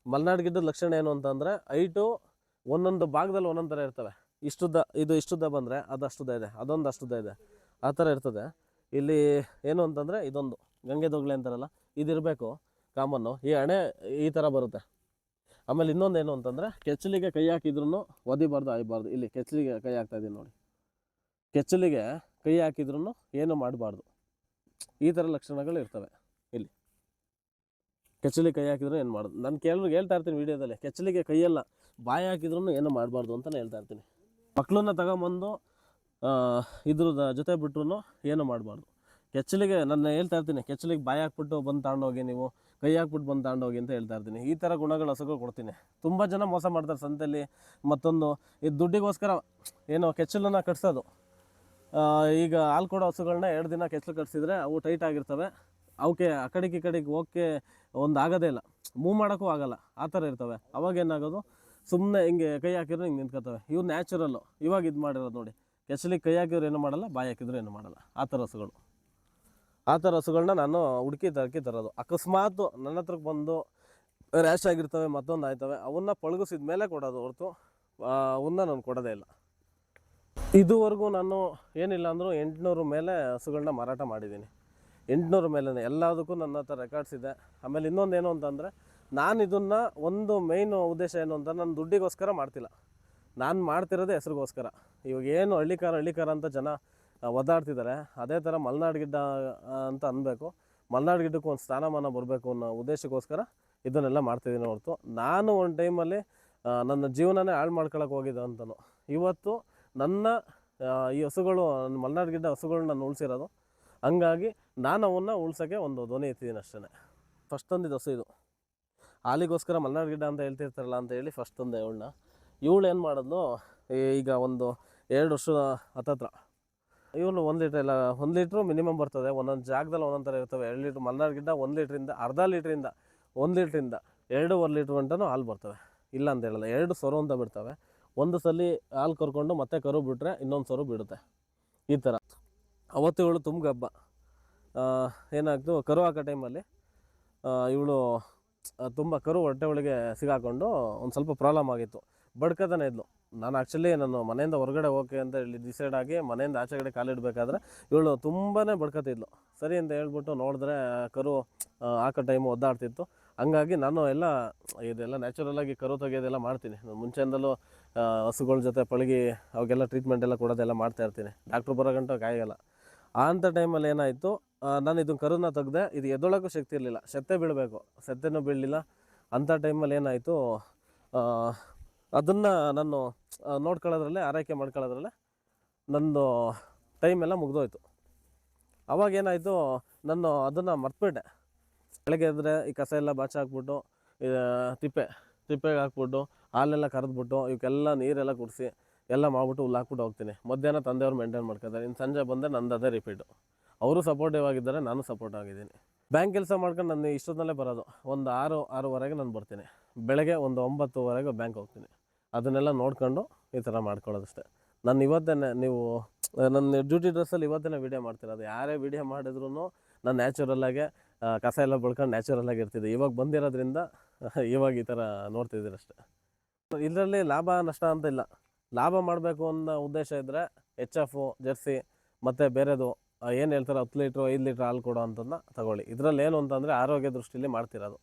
ಮಲೆನಾಡು ಗಿಡ್ಡದ ಲಕ್ಷಣ ಏನು ಅಂತಂದರೆ ಹೈಟು ಒಂದೊಂದು ಭಾಗದಲ್ಲಿ ಒಂದೊಂದು ಥರ ಇರ್ತವೆ. ಇಷ್ಟುದ್ದ ಬಂದರೆ ಅದು ಅಷ್ಟುದ್ದ ಇದೆ, ಅದೊಂದು ಅಷ್ಟುದ್ದ ಇದೆ, ಆ ಥರ ಇರ್ತದೆ. ಇಲ್ಲಿ ಏನು ಅಂತಂದರೆ ಇದೊಂದು ಗಂಗೆ ದೊಗ್ಲೆ ಅಂತಾರಲ್ಲ, ಇದಿರಬೇಕು ಕಾಮನ್ನು. ಈ ಹಣೆ ಈ ಥರ ಬರುತ್ತೆ. ಆಮೇಲೆ ಇನ್ನೊಂದು ಏನು ಅಂತಂದರೆ ಕೆಚ್ಚಲಿಗೆ ಕೈ ಹಾಕಿದ್ರೂ ಒದಿಬಾರ್ದು ಆಯಬಾರ್ದು. ಇಲ್ಲಿ ಕೆಚ್ಚಲಿಗೆ ಕೈ ಹಾಕ್ತಾಯಿದ್ದೀನಿ ನೋಡಿ, ಕೆಚ್ಚಲಿಗೆ ಕೈ ಹಾಕಿದ್ರೂ ಏನು ಮಾಡಬಾರ್ದು. ಈ ಥರ ಲಕ್ಷಣಗಳು ಇರ್ತವೆ. ಇಲ್ಲಿ ಕೆಚ್ಚಲಿಗೆ ಕೈ ಹಾಕಿದ್ರು ಏನು ಮಾಡೋದು. ನಾನು ಕೆಲವ್ರಿಗೆ ಹೇಳ್ತಾ ಇರ್ತೀನಿ ವೀಡಿಯೋದಲ್ಲಿ, ಕೆಚ್ಚಲಿಗೆ ಕೈಯೆಲ್ಲ ಬಾಯಿ ಹಾಕಿದ್ರೂ ಏನು ಮಾಡಬಾರ್ದು ಅಂತಲೇ ಹೇಳ್ತಾ ಇರ್ತೀನಿ. ಮಕ್ಕಳನ್ನ ತಗೊಂಬಂದು ಇದ್ರ ಜೊತೆ ಬಿಟ್ರು ಏನು ಮಾಡಬಾರ್ದು. ಕೆಚ್ಚಲಿಗೆ ನಾನು ಹೇಳ್ತಾ ಇರ್ತೀನಿ, ಕೆಚ್ಚಲಿಗೆ ಬಾಯಿ ಹಾಕ್ಬಿಟ್ಟು ಬಂದು ತಗೊಂಡೋಗಿ, ನೀವು ಕೈ ಹಾಕ್ಬಿಟ್ಟು ಬಂದು ತಗೊಂಡೋಗಿ ಅಂತ ಹೇಳ್ತಾ ಇರ್ತೀನಿ. ಈ ಥರ ಗುಣಗಳು ಹಸುಗಳು ಕೊಡ್ತೀನಿ. ತುಂಬ ಜನ ಮೋಸ ಮಾಡ್ತಾರೆ ಸಂತೆಯಲ್ಲಿ. ಮತ್ತೊಂದು ಇದು ದುಡ್ಡಿಗೋಸ್ಕರ ಏನೋ ಕೆಚ್ಚಲನ್ನು ಕಟ್ಸೋದು. ಈಗ ಹಾಲು ಕೊಡೋ ಹಸುಗಳನ್ನ 2 ದಿನ ಕೆಚ್ಚಲು ಕಟ್ಸಿದ್ರೆ ಅವು ಟೈಟ್ ಆಗಿರ್ತವೆ, ಅವಕ್ಕೆ ಆ ಕಡೆಗೆ ಈ ಕಡೆಗೆ ಹೋಗೋಕ್ಕೆ ಒಂದು ಆಗೋದೇ ಇಲ್ಲ, ಮೂವ್ ಮಾಡೋಕ್ಕೂ ಆಗೋಲ್ಲ, ಆ ಥರ ಇರ್ತವೆ. ಅವಾಗ ಏನಾಗೋದು, ಸುಮ್ಮನೆ ಹಿಂಗೆ ಕೈ ಹಾಕಿದ್ರೆ ಹಿಂಗೆ ನಿಂತ್ಕೋತವೆ. ಇವು ನ್ಯಾಚುರಲ್ಲು. ಇವಾಗ ಇದು ಮಾಡಿರೋದು ನೋಡಿ, ಕೆಚ್ಚಲಿಗೆ ಕೈ ಹಾಕಿದ್ರು ಏನು ಮಾಡಲ್ಲ, ಬಾಯಿ ಹಾಕಿದ್ರು ಏನು ಮಾಡಲ್ಲ, ಆ ಥರ ಹಸುಗಳು. ಆ ಥರ ಹಸುಗಳನ್ನ ನಾನು ಹುಡುಕಿ ತರೋದು. ಅಕಸ್ಮಾತ್ ನನ್ನ ಹತ್ರಕ್ಕೆ ಬಂದು ರ್ಯಾಶ್ ಆಗಿರ್ತವೆ, ಮತ್ತೊಂದು ಆಯ್ತವೆ, ಅವನ್ನ ಪಳಗಿಸಿದ ಮೇಲೆ ಕೊಡೋದು ಹೊರತು ಅವನ್ನ ನಾನು ಕೊಡೋದೇ ಇಲ್ಲ. ಇದುವರೆಗೂ ನಾನು ಏನಿಲ್ಲ ಅಂದರೂ 800 ಮೇಲೆ ಹಸುಗಳನ್ನ ಮಾರಾಟ ಮಾಡಿದ್ದೀನಿ. 800 ಮೇಲೇ ಎಲ್ಲದಕ್ಕೂ ನನ್ನ ಹತ್ರ ರೆಕಾರ್ಡ್ಸ್ ಇದೆ. ಆಮೇಲೆ ಇನ್ನೊಂದೇನು ಅಂತಂದರೆ, ನಾನು ಇದನ್ನು ಒಂದು ಮೇಯ್ನು ಉದ್ದೇಶ ಏನು ಅಂತ, ನಾನು ದುಡ್ಡಿಗೋಸ್ಕರ ಮಾಡ್ತಿಲ್ಲ, ನಾನು ಮಾಡ್ತಿರೋದೇ ಹೆಸ್ರಿಗೋಸ್ಕರ. ಇವಾಗ ಏನು ಹಳ್ಳಿಕಾರ ಅಂತ ಜನ ಒದ್ದಾಡ್ತಿದ್ದಾರೆ, ಅದೇ ಥರ ಮಲೆನಾಡು ಗಿಡ್ಡ ಅಂತ ಅನ್ಬೇಕು. ಮಲೆನಾಡು ಗಿಡ್ಡಕ್ಕೂ ಒಂದು ಸ್ಥಾನಮಾನ ಬರಬೇಕು ಅನ್ನೋ ಉದ್ದೇಶಕ್ಕೋಸ್ಕರ ಇದನ್ನೆಲ್ಲ ಮಾಡ್ತಿದ್ದೀನಿ ಹೊರತು ನಾನು ಒಂದು ಟೈಮಲ್ಲಿ ನನ್ನ ಜೀವನನೇ ಹಾಳು ಮಾಡ್ಕೊಳಕ್ಕೆ ಹೋಗಿದ್ದೆ ಅಂತಲೂ. ಇವತ್ತು ನನ್ನ ಈ ಹಸುಗಳು, ನನ್ನ ಮಲೆನಾಡು ಗಿಡ್ಡ ಹಸುಗಳನ್ನ ನಾನು ಉಳಿಸಿರೋದು. ಹಂಗಾಗಿ ನಾನು ಅವನ್ನ ಉಳ್ಸೋಕ್ಕೆ ಒಂದು ಧ್ವನಿ ಎತ್ತಿದ್ದೀನಿ ಅಷ್ಟೇ. ಫಸ್ಟ್ ತಂದಿದ್ದು ಹಸು ಇದು, ಹಾಲಿಗೋಸ್ಕರ ಮಲೆನಾಡು ಗಿಡ್ಡ ಅಂತ ಹೇಳ್ತಿರ್ತಾರಲ್ಲ ಅಂತ ಹೇಳಿ ಫಸ್ಟ್ ತಂದೆ ಇವಳು ಏನು ಮಾಡಿದ್ಲು, ಈಗ ಒಂದು 2 ವರ್ಷದ ಹತ್ತತ್ರ ಇವನು 1 ಲೀಟ್ರ್ ಇಲ್ಲ, 1 ಲೀಟ್ರು ಮಿನಿಮಮ್ ಬರ್ತದೆ. ಒಂದೊಂದು ಜಾಗದಲ್ಲಿ ಒಂದೊಂದು ಥರ ಇರ್ತವೆ. 2 ಲೀಟ್ರ್ ಮಲೆನಾಡು ಗಿಡ್ಡ 1 ಲೀಟ್ರಿಂದ, ಅರ್ಧ ಲೀಟ್ರಿಂದ 1 ಲೀಟ್ರಿಂದ 2.5 ಲೀಟ್ರ್ ಗಂಟನೂ ಹಾಲು ಬರ್ತವೆ. ಇಲ್ಲ ಅಂತ ಹೇಳಲ್ಲ, 2 ಸೊರು ಅಂತ ಬಿಡ್ತವೆ. ಒಂದು ಸಲ ಹಾಲು ಕರ್ಕೊಂಡು ಮತ್ತೆ ಕರು ಬಿಟ್ಟರೆ ಇನ್ನೊಂದು ಸೊರು ಬಿಡುತ್ತೆ. ಈ ಥರ ಅವತ್ತು ಇವಳು ತುಂಬ ಹಬ್ಬ ಏನಾಗ್ತು, ಕರು ಹಾಕೋ ಟೈಮಲ್ಲಿ ಇವಳು ತುಂಬ ಕರು ಹೊಟ್ಟೆ ಒಳಗೆ ಸಿಗಾಕೊಂಡು ಒಂದು ಸ್ವಲ್ಪ ಪ್ರಾಬ್ಲಮ್ ಆಗಿತ್ತು. ಬಡ್ಕತಾನೆ ಇದ್ಲು. ನಾನು ಆ್ಯಕ್ಚುಲಿ ನಾನು ಮನೆಯಿಂದ ಹೊರಗಡೆ ಹೋಗೋಕೆ ಅಂತ ಹೇಳಿ ಡಿಸೈಡ್ ಆಗಿ ಮನೆಯಿಂದ ಆಚೆಗಡೆ ಕಾಲಿಡಬೇಕಾದ್ರೆ ಇವಳು ತುಂಬಾ ಬಡ್ಕತಿದ್ಲು. ಸರಿ ಅಂತ ಹೇಳ್ಬಿಟ್ಟು ನೋಡಿದ್ರೆ ಕರು ಹಾಕೋ ಟೈಮು ಒದ್ದಾಡ್ತಿತ್ತು. ಹಂಗಾಗಿ ನಾನು ಇದೆಲ್ಲ ನ್ಯಾಚುರಲಾಗಿ ಕರು ತೆಗೆಯೋದೆಲ್ಲ ಮಾಡ್ತೀನಿ. ನಾನು ಮುಂಚೆಯಿಂದಲೂ ಹಸುಗಳ ಜೊತೆ ಪಳಗಿ ಅವಾಗೆಲ್ಲ ಟ್ರೀಟ್ಮೆಂಟ್ ಎಲ್ಲ ಕೊಡೋದೆಲ್ಲ ಮಾಡ್ತಾಯಿರ್ತೀನಿ. ಡಾಕ್ಟ್ರು ಬರೋ ಗಂಟೆ ಕಾಯಲ್ಲ. ಅಂಥ ಟೈಮಲ್ಲಿ ಏನಾಯಿತು, ನಾನು ಇದನ್ನು ಕರುನ ತೆಗ್ದೆ. ಇದು ಎದ್ದೊಳಕ್ಕೂ ಶಕ್ತಿ ಇರಲಿಲ್ಲ, ಸೆತ್ತೆ ಬೀಳಬೇಕು, ಸೆತ್ತೆನೂ ಬೀಳಲಿಲ್ಲ. ಅಂಥ ಟೈಮಲ್ಲಿ ಏನಾಯಿತು, ಅದನ್ನು ನಾನು ನೋಡ್ಕೊಳ್ಳೋದ್ರಲ್ಲೇ, ಆರೈಕೆ ಮಾಡ್ಕೊಳ್ಳೋದ್ರಲ್ಲೇ ನಂದು ಟೈಮೆಲ್ಲ ಮುಗಿದೋಯ್ತು. ಅವಾಗೇನಾಯಿತು, ನಾನು ಅದನ್ನು ಮರ್ತ್ಬಿಟ್ಟೆ. ಬೆಳಗ್ಗೆ ಎದ್ದರೆ ಈ ಕಸ ಎಲ್ಲ ಬಾಚಿ ಹಾಕ್ಬಿಟ್ಟು, ತಿಪ್ಪೆಗೆ ಹಾಕ್ಬಿಟ್ಟು, ಹಾಲೆಲ್ಲ ಕರೆದ್ಬಿಟ್ಟು, ಇವಕ್ಕೆಲ್ಲ ನೀರೆಲ್ಲ ಕುಡಿಸಿ ಎಲ್ಲ ಮಾಡ್ಬಿಟ್ಟು ಹುಲ್ಲು ಹಾಕ್ಬಿಟ್ಟು ಹೋಗ್ತೀನಿ. ಮಧ್ಯಾಹ್ನ ತಂದೆಯವ್ರು ಮೇಂಟೈನ್ ಮಾಡ್ಕೊತಾರೆ. ಇನ್ನು ಸಂಜೆ ಬಂದರೆ ನಂದು ಅದೇ ರಿಪೀಟು. ಅವರು ಸಪೋರ್ಟಿವ್ ಆಗಿದ್ದಾರೆ, ನಾನು ಸಪೋರ್ಟ್ ಆಗಿದ್ದೀನಿ. ಬ್ಯಾಂಕ್ ಕೆಲಸ ಮಾಡ್ಕೊಂಡು ನಾನು ಇಷ್ಟೊತ್ತಲ್ಲೇ ಬರೋದು. ಒಂದು 6-6:30 ನಾನು ಬರ್ತೀನಿ. ಬೆಳಗ್ಗೆ ಒಂದು 9:00ವರೆಗೆ ಬ್ಯಾಂಕ್ ಹೋಗ್ತೀನಿ. ಅದನ್ನೆಲ್ಲ ನೋಡ್ಕೊಂಡು ಈ ಥರ ಮಾಡ್ಕೊಳ್ಳೋದಷ್ಟೇ. ನಾನು ಇವತ್ತೇ, ನೀವು ನನ್ನ ಡ್ಯೂಟಿ ಡ್ರೆಸ್ಸಲ್ಲಿ ಇವತ್ತೇ ವೀಡಿಯೋ ಮಾಡ್ತಿರೋದು. ಯಾರೇ ವೀಡಿಯೋ ಮಾಡಿದ್ರು ನಾನು ನ್ಯಾಚುರಲ್ಲಾಗೆ ಕಸ ಎಲ್ಲ ಬಳ್ಕೊಂಡು ನ್ಯಾಚುರಲ್ಲಾಗಿ ಇರ್ತಿದ್ದೆ. ಇವಾಗ ಬಂದಿರೋದ್ರಿಂದ ಇವಾಗ ಈ ಥರ ನೋಡ್ತಿದ್ದೀರಷ್ಟೇ. ಇದರಲ್ಲಿ ಲಾಭ ನಷ್ಟ ಅಂತ ಇಲ್ಲ. ಲಾಭ ಮಾಡಬೇಕು ಅನ್ನೋ ಉದ್ದೇಶ ಇದ್ದರೆ HF, ಜರ್ಸಿ ಮತ್ತು ಬೇರೆದು ಏನು ಹೇಳ್ತಾರೆ 10 ಲೀಟ್ರು 5 ಲೀಟ್ರ್ ಹಾಲು ಕೊಡೋ ಅಂಥದ್ದನ್ನ ತಗೊಳ್ಳಿ. ಇದರಲ್ಲಿ ಏನು ಅಂತಂದರೆ ಆರೋಗ್ಯ ದೃಷ್ಟಿಯಲ್ಲಿ ಮಾಡ್ತಿರೋದು.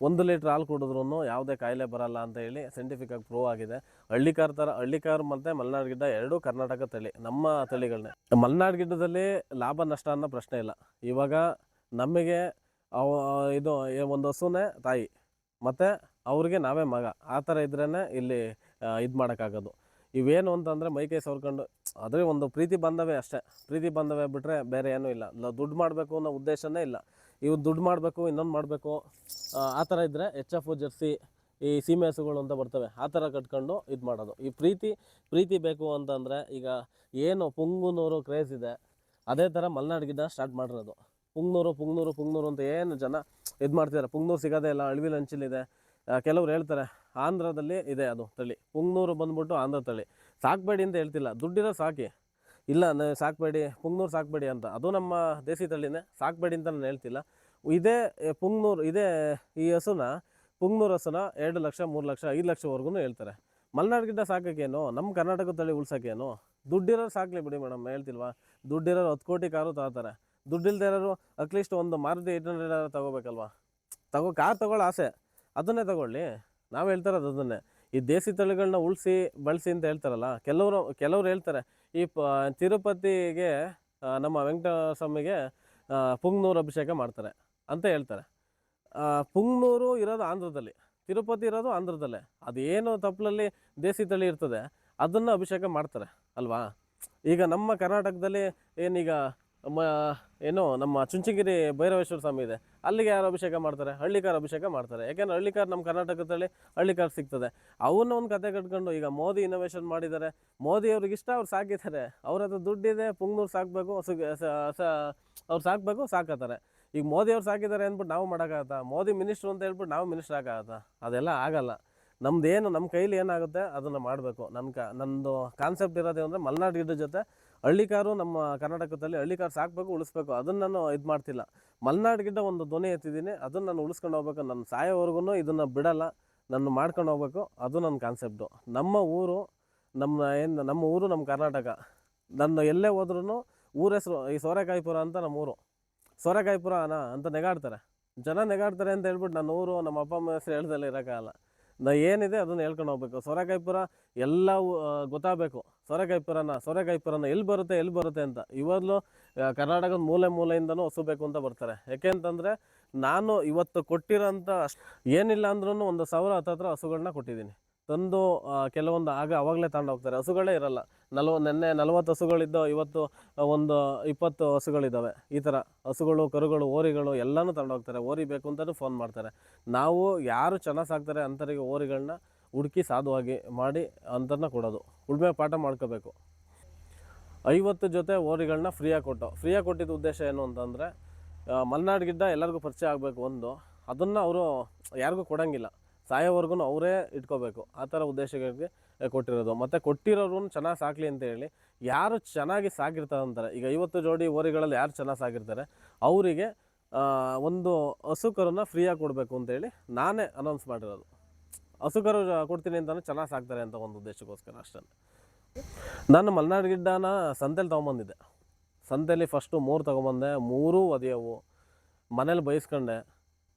1 ಲೀಟ್ರ್ ಹಾಲು ಕುಡಿದ್ರೂ ಯಾವುದೇ ಕಾಯಿಲೆ ಬರಲ್ಲ ಅಂತ ಹೇಳಿ ಸೈಂಟಿಫಿಕ್ಕಾಗಿ ಪ್ರೂವ್ ಆಗಿದೆ. ಹಳ್ಳಿಕಾರ್ ಮತ್ತು ಮಲೆನಾಡು ಗಿಡ್ಡ ಎರಡೂ ಕರ್ನಾಟಕ ತಳಿ, ನಮ್ಮ ತಳಿಗಳನ್ನೇ. ಮಲೆನಾಡು ಗಿಡ್ಡದಲ್ಲಿ ಲಾಭ ನಷ್ಟ ಅನ್ನೋ ಪ್ರಶ್ನೆ ಇಲ್ಲ. ಇವಾಗ ನಮಗೆ ಇದು ಒಂದು ಹಸುನೇ ತಾಯಿ ಮತ್ತು ಅವ್ರಿಗೆ ನಾವೇ ಮಗ, ಆ ಥರ ಇದ್ರೇ ಇಲ್ಲಿ ಇದು ಮಾಡೋಕ್ಕಾಗೋದು. ಇವೇನು ಅಂತಂದರೆ ಮೈಕೈ ಸವರ್ಕೊಂಡು ಅದೇ ಒಂದು ಪ್ರೀತಿ ಬಾಂಧವ್ಯ ಅಷ್ಟೇ. ಪ್ರೀತಿ ಬಾಂಧವ್ಯ ಬಿಟ್ಟರೆ ಬೇರೆ ಏನೂ ಇಲ್ಲ. ದುಡ್ಡು ಮಾಡಬೇಕು ಅನ್ನೋ ಉದ್ದೇಶನೇ ಇಲ್ಲ. ಇವು ದುಡ್ಡು ಮಾಡಬೇಕು, ಇನ್ನೊಂದು ಮಾಡಬೇಕು, ಆ ಥರ ಇದ್ದರೆ HF, ಜರ್ಸಿ, ಈ ಸೀಮೆ ಹಸುಗಳು ಅಂತ ಬರ್ತವೆ, ಆ ಥರ ಕಟ್ಕೊಂಡು ಇದು ಮಾಡೋದು. ಈ ಪ್ರೀತಿ ಬೇಕು ಅಂತಂದರೆ ಈಗ ಏನು ಪುಂಗನೂರು ಕ್ರೇಜ್ ಇದೆ, ಅದೇ ಥರ ಮಲೆನಾಡು ಗಿಡ್ಡ ಸ್ಟಾರ್ಟ್ ಮಾಡಿರೋದು. ಪುಂಗನೂರು ಅಂತ ಏನು ಜನ ಇದು ಮಾಡ್ತಿದ್ದಾರೆ. ಪುಂಗನೂರು ಸಿಗೋದೇ ಇಲ್ಲ, ಅಳವಿಲ್ ಹಂಚಿಲಿದೆ. ಕೆಲವ್ರು ಹೇಳ್ತಾರೆ ಆಂಧ್ರದಲ್ಲಿ ಇದೆ ಅದು ತಳಿ. ಪುಂಗನೂರು ಬಂದ್ಬಿಟ್ಟು ಆಂಧ್ರ ತಳಿ. ಸಾಕಬೇಡಿ ಅಂತ ಹೇಳ್ತಿಲ್ಲ, ದುಡ್ಡಿರೋ ಸಾಕಿ. ಇಲ್ಲ ಸಾಕಬೇಡಿ, ಪುಂಗನೂರು ಸಾಕಬೇಡಿ ಅಂತ, ಅದು ನಮ್ಮ ದೇಸಿ ತಳಿನೇ, ಸಾಕಬೇಡಿ ಅಂತ ನಾನು ಹೇಳ್ತಿಲ್ಲ. ಇದೇ ಪುಂಗನೂರು, ಈ ಹಸುನ ಪುಂಗನೂರು ಹಸುನ 2 ಲಕ್ಷ 3 ಲಕ್ಷ 5 ಲಕ್ಷವರೆಗೂ ಹೇಳ್ತಾರೆ. ಮಲೆನಾಡು ಗಿಡ್ಡ ಸಾಕೋಕ್ಕೇನು, ನಮ್ಮ ಕರ್ನಾಟಕ ತಳಿ ಉಳ್ಸೋಕ್ಕೇನು? ದುಡ್ಡಿರೋರು ಸಾಕಲಿ ಬಿಡಿ ಮೇಡಮ್, ಹೇಳ್ತಿಲ್ವಾ? ದುಡ್ಡಿರೋರು 10 ಕೋಟಿ ಕಾರು ತಗೋತಾರೆ. ದುಡ್ಡಿಲ್ದೇ ಇರೋರು ಅಟ್ಲೀಸ್ಟ್ ಒಂದು ಮಾರುತಿ 800 ತಗೋಬೇಕಲ್ವಾ? ಕಾರ್ ತಗೊಳ್ಳೋ ಆಸೆ, ಅದನ್ನೇ ತಗೊಳ್ಳಿ. ನಾವು ಹೇಳ್ತಾರದು ಅದನ್ನೇ. ಈ ದೇಸಿ ತಳಿಗಳನ್ನ ಉಳಿಸಿ ಬಳಸಿ ಅಂತ ಹೇಳ್ತಾರಲ್ಲ, ಕೆಲವರು ಹೇಳ್ತಾರೆ ಈ ತಿರುಪತಿಗೆ ನಮ್ಮ ವೆಂಕಟಸ್ವಾಮಿಗೆ ಪುಂಗನೂರು ಅಭಿಷೇಕ ಮಾಡ್ತಾರೆ ಅಂತ ಹೇಳ್ತಾರೆ. ಪುಂಗನೂರು ಇರೋದು ಆಂಧ್ರದಲ್ಲಿ, ತಿರುಪತಿ ಇರೋದು ಆಂಧ್ರದಲ್ಲೇ. ಅದೇನು ತಪ್ಪಲಲ್ಲಿ ದೇಸಿ ತಳಿ ಇರ್ತದೆ ಅದನ್ನು ಅಭಿಷೇಕ ಮಾಡ್ತಾರೆ ಅಲ್ವಾ? ಈಗ ನಮ್ಮ ಕರ್ನಾಟಕದಲ್ಲಿ ಏನೀಗ ನಮ್ಮ ಚುಂಚನಗಿರಿ ಭೈರವೇಶ್ವರ ಸ್ವಾಮಿ ಇದೆ, ಅಲ್ಲಿಗೆ ಯಾರು ಅಭಿಷೇಕ ಮಾಡ್ತಾರೆ? ಹಳ್ಳಿಕಾರ್ ಅಭಿಷೇಕ ಮಾಡ್ತಾರೆ. ಯಾಕೆಂದ್ರೆ ಹಳ್ಳಿಕಾರ್ ನಮ್ಮ ಕರ್ನಾಟಕದಲ್ಲಿ ಹಳ್ಳಿಕಾರ್ ಸಿಗ್ತದೆ. ಅವನ್ನ ಒಂದು ಕತೆ ಕಟ್ಕೊಂಡು ಈಗ ಮೋದಿ ಇನೋವೇಷನ್ ಮಾಡಿದ್ದಾರೆ. ಮೋದಿ ಅವ್ರಿಗೆ ಇಷ್ಟ, ಅವ್ರು ಸಾಕಿದ್ದಾರೆ. ಅವ್ರ ಹತ್ರ ದುಡ್ಡಿದೆ, ಪುಂಗನೂರು ಸಾಕಬೇಕು, ಅವ್ರು ಸಾಕತ್ತಾರೆ. ಈಗ ಮೋದಿ ಅವ್ರು ಸಾಕಿದ್ದಾರೆ ಅಂದ್ಬಿಟ್ಟು ನಾವು ಮಾಡೋಕ್ಕಾಗತ್ತಾ? ಮೋದಿ ಮಿನಿಸ್ಟ್ರು ಅಂತ ಹೇಳ್ಬಿಟ್ಟು ನಾವು ಮಿನಿಸ್ಟ್ರ್ ಆಗೋಕ್ಕಾಗತ್ತಾ? ಅದೆಲ್ಲ ಆಗಲ್ಲ. ನಮ್ಮ ಕೈಲಿ ಏನಾಗುತ್ತೆ ಅದನ್ನು ಮಾಡಬೇಕು. ನಂದು ಕಾನ್ಸೆಪ್ಟ್ ಇರೋದೇ ಅಂದರೆ ಮಲೆನಾಡು ಗಿಡ್ಡ ಜೊತೆ ಹಳ್ಳಿಕಾರು ನಮ್ಮ ಕರ್ನಾಟಕದಲ್ಲಿ ಹಳ್ಳಿಕಾರು ಸಾಕಬೇಕು, ಉಳಿಸ್ಬೇಕು, ಅದನ್ನು ನಾನು ಇದು ಮಾಡ್ತಿಲ್ಲ. ಮಲೆನಾಡು ಗಿಡ್ಡ ಒಂದು ಧ್ವನಿ ಎತ್ತಿದ್ದೀನಿ, ಅದನ್ನು ನಾನು ಉಳಿಸ್ಕೊಂಡು ಹೋಗ್ಬೇಕು. ನನ್ನ ಸಾಯೋವರೆಗೂ ಇದನ್ನು ಬಿಡಲ್ಲ, ನಾನು ಮಾಡ್ಕೊಂಡು ಹೋಗ್ಬೇಕು. ಅದು ನನ್ನ ಕಾನ್ಸೆಪ್ಟು. ನಮ್ಮ ಊರು ನಮ್ಮ ಕರ್ನಾಟಕ. ನನ್ನ ಎಲ್ಲೇ ಹೋದ್ರೂ ಊರ ಹೆಸರು ಈ ಸೋರೆಕಾಯಿಪುರ ಅಂತ ನಮ್ಮೂರು. ಸೋರೆಕಾಯಿಪುರ ಅಂತ ನೆಗಾಡ್ತಾರೆ ಜನ, ನೆಗಾಡ್ತಾರೆ ಅಂತ ಹೇಳ್ಬಿಟ್ಟು ನನ್ನ ಊರು ನಮ್ಮ ಅಪ್ಪ ಅಮ್ಮ ಹೆಸರು ಹೇಳ್ದಲ್ಲೇ ಇರೋಕ್ಕಾಗಲ್ಲ. ಏನಿದೆ ಅದನ್ನು ಹೇಳ್ಕೊಂಡು ಹೋಗ್ಬೇಕು. ಸೋರೆಕಾಯಿಪುರ ಎಲ್ಲ ಗೊತ್ತಾಗಬೇಕು. ಸೋರೆಕಾಯಿಪುರನ ಎಲ್ಲಿ ಬರುತ್ತೆ ಅಂತ. ಇವಾಗಲೂ ಕರ್ನಾಟಕದ ಮೂಲೆಯಿಂದನೂ ಹಸುಬೇಕು ಅಂತ ಬರ್ತಾರೆ. ಯಾಕೆ ಅಂತಂದರೆ ನಾನು ಇವತ್ತು ಕೊಟ್ಟಿರೋಂಥ ಏನಿಲ್ಲ ಅಂದ್ರೂ 1,000 ಹತ್ತತ್ರ ಹಸುಗಳನ್ನ ಕೊಟ್ಟಿದ್ದೀನಿ ತಂದು. ಕೆಲವೊಂದು ಅವಾಗಲೇ ತಗೊಂಡು ಹೋಗ್ತಾರೆ. ಹಸುಗಳೇ ಇರಲ್ಲ. ನೆನ್ನೆ 40 ಹಸುಗಳಿದ್ದೋ, ಇವತ್ತು ಒಂದು 20 ಹಸುಗಳಿದ್ದಾವೆ. ಈ ಥರ ಹಸುಗಳು, ಕರುಗಳು, ಓರಿಗಳು ಎಲ್ಲನೂ ತಗೊಂಡು ಹೋಗ್ತಾರೆ. ಓರಿ ಬೇಕು ಅಂತಲೂ ಫೋನ್ ಮಾಡ್ತಾರೆ. ನಾವು ಯಾರು ಚೆನ್ನಾಗಿ ಸಾಕ್ತಾರೆ ಅಂಥವರಿಗೆ ಓರಿಗಳನ್ನ ಹುಡುಕಿ ಸಾಧುವಾಗಿ ಮಾಡಿ ಅಂಥದನ್ನ ಕೊಡೋದು. ಉಳ್ಮೆ ಪಾಠ ಮಾಡ್ಕೋಬೇಕು. 50 ಜೊತೆ ಓರಿಗಳನ್ನ ಫ್ರೀಯಾಗಿ ಕೊಟ್ಟಿದ್ದ ಉದ್ದೇಶ ಏನು ಅಂತಂದರೆ, ಮಲೆನಾಡು ಗಿಡ್ಡ ಎಲ್ಲರಿಗೂ ಪರಿಚಯ ಆಗಬೇಕು. ಅದನ್ನು ಅವರು ಯಾರಿಗೂ ಕೊಡೋಂಗಿಲ್ಲ, ಸಾಯೋವರೆಗೂ ಅವರೇ ಇಟ್ಕೋಬೇಕು. ಆ ಥರ ಉದ್ದೇಶಗಳಿಗೆ ಕೊಟ್ಟಿರೋದು. ಮತ್ತು ಕೊಟ್ಟಿರೋರು ಚೆನ್ನಾಗಿ ಸಾಕಲಿ ಅಂತ ಹೇಳಿ, ಯಾರು ಚೆನ್ನಾಗಿ ಸಾಕಿರ್ತಾರೆ ಅಂತಾರೆ. ಈಗ 50 ಜೋಡಿ ಓರಿಗಳಲ್ಲಿ ಯಾರು ಚೆನ್ನಾಗಿ ಸಾಕಿರ್ತಾರೆ ಅವರಿಗೆ ಒಂದು ಹಸು ಕರುನ ಫ್ರೀಯಾಗಿ ಕೊಡಬೇಕು ಅಂತೇಳಿ ನಾನೇ ಅನೌನ್ಸ್ ಮಾಡಿರೋದು. ಹಸು ಕರು ಕೊಡ್ತೀನಿ ಅಂತಲೇ ಚೆನ್ನಾಗಿ ಸಾಕ್ತಾರೆ ಅಂತ ಒಂದು ಉದ್ದೇಶಕ್ಕೋಸ್ಕರ ಅಷ್ಟೇ. ನಾನು ಮಲೆನಾಡು ಗಿಡ್ಡನ ಸಂತೆಲಿ ತೊಗೊಂಬಂದಿದ್ದೆ. ಸಂತೆಯಲ್ಲಿ ಫಸ್ಟು 3 ತೊಗೊಂಬಂದೆ. 3 ಒದೆಯವು. ಮನೇಲಿ ಬೈಸ್ಕೊಂಡೆ.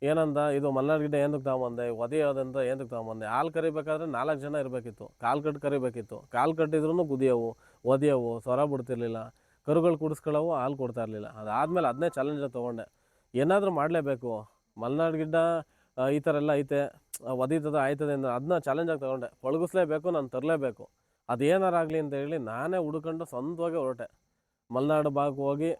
ಏನಂದ, ಇದು ಮಲೆನಾಡು ಗಿಡ್ಡ ಏನಕ್ಕೆ ತೊಗೊಂಬಂದೆ, ಒದೆಯೋದಂತ ಏನಕ್ಕೆ ತೊಗೊಂಬಂದೆ. ಹಾಲು ಕರಿಬೇಕಾದ್ರೆ 4 ಜನ ಇರಬೇಕಿತ್ತು, ಕಾಲು ಕಟ್ಟು ಕರಿಬೇಕಿತ್ತು. ಕಾಲು ಕಟ್ಟಿದ್ರೂ ಗುದಿಯವು, ಒದೆಯವು, ಸ್ವರ ಬಿಡ್ತಿರ್ಲಿಲ್ಲ. ಕರುಗಳು ಕುಡಿಸ್ಕೊಳ್ಳವು, ಹಾಲು ಕೊಡ್ತಾ ಇರಲಿಲ್ಲ. ಅದಾದಮೇಲೆ ಅದನ್ನೇ ಚಾಲೆಂಜಾಗಿ ತೊಗೊಂಡೆ. ಏನಾದರೂ ಮಾಡಲೇಬೇಕು, ಮಲೆನಾಡು ಗಿಡ್ಡ ಈ ಥರ ಎಲ್ಲ ಐತೆ, ಆಯ್ತದೆ ಅಂದರೆ ಅದನ್ನ ಚಾಲೆಂಜಾಗಿ ತೊಗೊಂಡೆ. ಪಳಗಿಸ್ಲೇಬೇಕು, ನಾನು ತರಲೇಬೇಕು, ಅದೇನಾರಾಗಲಿ ಅಂತ ಹೇಳಿ ನಾನೇ ಹುಡ್ಕೊಂಡು ಸ್ವಂತವಾಗಿ ಹೊರಟೆ. ಮಲೆನಾಡು ಭಾಗಕ್ಕೆ ಹೋಗಿ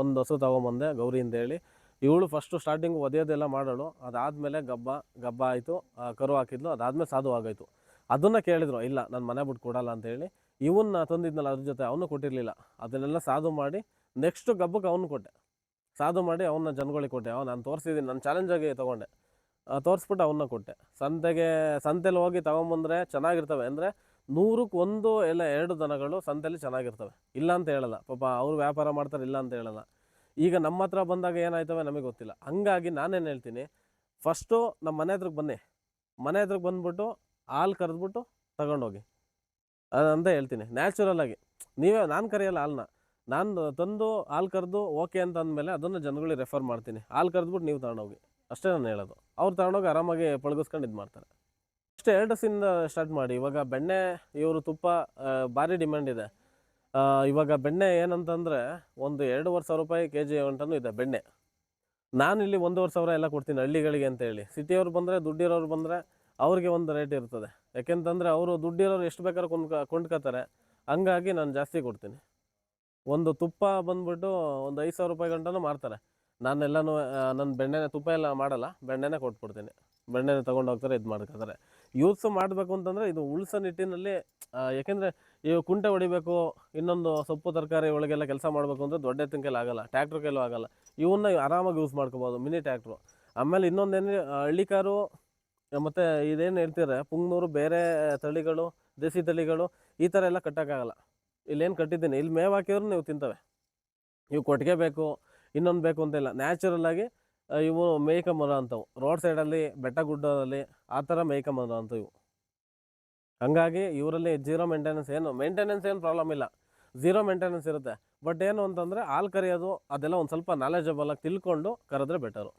ಒಂದು ಹಸು ತೊಗೊಂಬಂದೆ, ಗೌರಿ ಅಂತೇಳಿ. ಇವಳು ಫಸ್ಟು ಸ್ಟಾರ್ಟಿಂಗು ಒದೆಯೋದೆಲ್ಲ ಮಾಡೋಳು. ಅದಾದಮೇಲೆ ಗಬ್ಬ ಆಯಿತು, ಕರು ಹಾಕಿದ್ಲು. ಅದಾದಮೇಲೆ ಸಾಧು ಆಗೋಯ್ತು. ಅದನ್ನು ಕೇಳಿದ್ರು, ಇಲ್ಲ ನಾನು ಮನೆ ಬಿಟ್ಟು ಕೊಡಲ್ಲ ಅಂತೇಳಿ. ಇವನ್ನ ತಂದಿದ್ನಲ್ಲ ಅದ್ರ ಜೊತೆ ಅವನು ಕೊಟ್ಟಿರಲಿಲ್ಲ. ಅದನ್ನೆಲ್ಲ ಸಾಧು ಮಾಡಿ ನೆಕ್ಸ್ಟು ಗಬ್ಬಕ್ಕೆ ಅವನು ಕೊಟ್ಟೆ. ಸಾಧು ಮಾಡಿ ಅವನ್ನ ಜನಗಳಿಗೆ ಕೊಟ್ಟೆ. ನಾನು ತೋರಿಸಿದ್ದೀನಿ, ನಾನು ಚಾಲೆಂಜಾಗಿ ತೊಗೊಂಡೆ. ತೋರಿಸ್ಬಿಟ್ಟು ಅವನ್ನ ಕೊಟ್ಟೆ. ಸಂತೆಲಿ ಹೋಗಿ ತೊಗೊಂಬಂದರೆ ಚೆನ್ನಾಗಿರ್ತವೆ. ಅಂದರೆ 100ಕ್ಕೆ 1 ಇಲ್ಲ 2 ದನಗಳು ಸಂತೆಯಲ್ಲಿ ಚೆನ್ನಾಗಿರ್ತವೆ, ಇಲ್ಲ ಅಂತ ಹೇಳಲ್ಲ. ಪಾಪ ಅವ್ರು ವ್ಯಾಪಾರ ಮಾಡ್ತಾರೆ, ಇಲ್ಲ ಅಂತ ಹೇಳಲ್ಲ. ಈಗ ನಮ್ಮ ಹತ್ರ ಬಂದಾಗ ಏನಾಯ್ತವೆ ನಮಗೆ ಗೊತ್ತಿಲ್ಲ. ಹಂಗಾಗಿ ನಾನೇನು ಹೇಳ್ತೀನಿ, ಫಸ್ಟು ನಮ್ಮ ಮನೆ ಹತ್ರಕ್ಕೆ ಬನ್ನಿ. ಮನೆ ಹತ್ರಕ್ಕೆ ಬಂದುಬಿಟ್ಟು ಹಾಲು ಕರೆದ್ಬಿಟ್ಟು ತಗೊಂಡೋಗಿ ಅಂತ ಹೇಳ್ತೀನಿ. ನ್ಯಾಚುರಲಾಗಿ ನಾನು ಕರೆಯಲ್ಲ ಹಾಲನ್ನ. ನಾನು ತಂದು ಹಾಲು ಕರೆದು ಓಕೆ ಅಂತ ಅಂದಮೇಲೆ ಅದನ್ನು ಜನಗಳಿಗೆ ರೆಫರ್ ಮಾಡ್ತೀನಿ. ಹಾಲು ಕರೆದ್ಬಿಟ್ಟು ನೀವು ತಗೊಂಡೋಗಿ, ಅಷ್ಟೇ ನಾನು ಹೇಳೋದು. ಅವ್ರು ತಗೊಂಡೋಗಿ ಆರಾಮಾಗಿ ಪಳಗಿಸ್ಕೊಂಡು ಇದು ಮಾಡ್ತಾರೆ. ಅಷ್ಟೇ 2 ಹಸಿಂದ ಸ್ಟಾರ್ಟ್ ಮಾಡಿ. ಇವಾಗ ಬೆಣ್ಣೆ, ಇವರು ತುಪ್ಪ ಭಾರಿ ಡಿಮ್ಯಾಂಡ್ ಇದೆ. ಇವಾಗ ಬೆಣ್ಣೆ ಏನಂತಂದರೆ ಒಂದು 2,500 ರೂಪಾಯಿ kg ಅಂತಾನು ಇದೆ ಬೆಣ್ಣೆ. ನಾನಿಲ್ಲಿ 1,500 ಎಲ್ಲ ಕೊಡ್ತೀನಿ ಹಳ್ಳಿಗಳಿಗೆ ಅಂತೇಳಿ. ಸಿಟಿಯವ್ರು ಬಂದರೆ, ದುಡ್ಡಿರೋರು ಬಂದರೆ ಅವ್ರಿಗೆ ಒಂದು ರೇಟ್ ಇರ್ತದೆ. ಯಾಕೆಂತಂದರೆ ಅವರು ದುಡ್ಡಿರೋರು ಎಷ್ಟು ಬೇಕಾದ್ರೂ ಕೊಂಡ್ಕೋತಾರೆ. ಹಂಗಾಗಿ ನಾನು ಜಾಸ್ತಿ ಕೊಡ್ತೀನಿ. ಒಂದು ತುಪ್ಪ ಬಂದುಬಿಟ್ಟು ಒಂದು 5,000 ರೂಪಾಯಿ ಗಂಟನೂ ಮಾರ್ತಾರೆ. ನಾನೆಲ್ಲನೂ ನನ್ನ ಬೆಣ್ಣೆನೇ, ತುಪ್ಪ ಎಲ್ಲ ಮಾಡಲ್ಲ, ಬೆಣ್ಣೆನೇ ಕೊಟ್ಬಿಡ್ತೀನಿ. ಬೆಣ್ಣೆನೇ ತೊಗೊಂಡು ಹೋಗ್ತಾರೆ, ಇದು ಮಾಡ್ಕೊತಾರೆ. ಯೂಸ್ ಮಾಡಬೇಕು ಅಂತಂದರೆ ಇದು ಉಳಿಸೋ ನಿಟ್ಟಿನಲ್ಲಿ. ಯಾಕೆಂದರೆ ಇವು ಕುಂಟೆ ಹೊಡಿಬೇಕು, ಇನ್ನೊಂದು ಸೊಪ್ಪು ತರಕಾರಿ ಒಳಗೆಲ್ಲ ಕೆಲಸ ಮಾಡಬೇಕು ಅಂದರೆ ದೊಡ್ಡ ಎತ್ತಿನ ಕೈಲಿ ಆಗಲ್ಲ, ಟ್ಯಾಕ್ಟ್ರ್ ಕೈಲೂ ಆಗಲ್ಲ. ಇವನ್ನ ಆರಾಮಾಗಿ ಯೂಸ್ ಮಾಡ್ಕೋಬೋದು, ಮಿನಿ ಟ್ಯಾಕ್ಟ್ರು. ಆಮೇಲೆ ಇನ್ನೊಂದೇನು, ಹಳ್ಳಿಕಾರು ಮತ್ತು ಇದೇನು ಹೇಳ್ತಾರೆ ಪುಂಗ್ನೂರು, ಬೇರೆ ತಳಿಗಳು, ದೇಸಿ ತಳಿಗಳು, ಈ ಥರ ಎಲ್ಲ ಕಟ್ಟೋಕ್ಕಾಗಲ್ಲ. ಇಲ್ಲೇನು ಕಟ್ಟಿದ್ದೀನಿ, ಇಲ್ಲಿ ಮೇವು ಹಾಕಿದ್ರು ನೀವು ತಿಂತವೆ. ಇವು ಕೊಟ್ಟಿಗೆ ಬೇಕು, ಇನ್ನೊಂದು ಬೇಕು ಅಂತಿಲ್ಲ. ನ್ಯಾಚುರಲ್ಲಾಗಿ ಇವು ಮೇಯ್ಕೊಂಬರೋ ಅಂಥವು. ರೋಡ್ ಸೈಡಲ್ಲಿ, ಬೆಟ್ಟ ಗುಡ್ಡದಲ್ಲಿ ಆ ಥರ ಮೇಯ್ಕೊಂಬರೋ ಅಂಥವು ಇವು. ಹಂಗಾಗಿ ಇವರಲ್ಲಿ ಜೀರೋ ಮೇಂಟೆನೆನ್ಸ್, ಏನು ಪ್ರಾಬ್ಲಮ್ ಇಲ್ಲ. ಝೀರೋ ಮೇಂಟೆನೆನ್ಸ್ ಇರುತ್ತೆ. ಬಟ್ ಏನು ಅಂತಂದರೆ ಹಾಲು ಕರೆಯೋದು ಅದೆಲ್ಲ ಒಂದು ಸ್ವಲ್ಪ ನಾಲೆಜಬಲಾಗಿ ತಿಳ್ಕೊಂಡು ಕರೆದ್ರೆ ಬೆಟರು.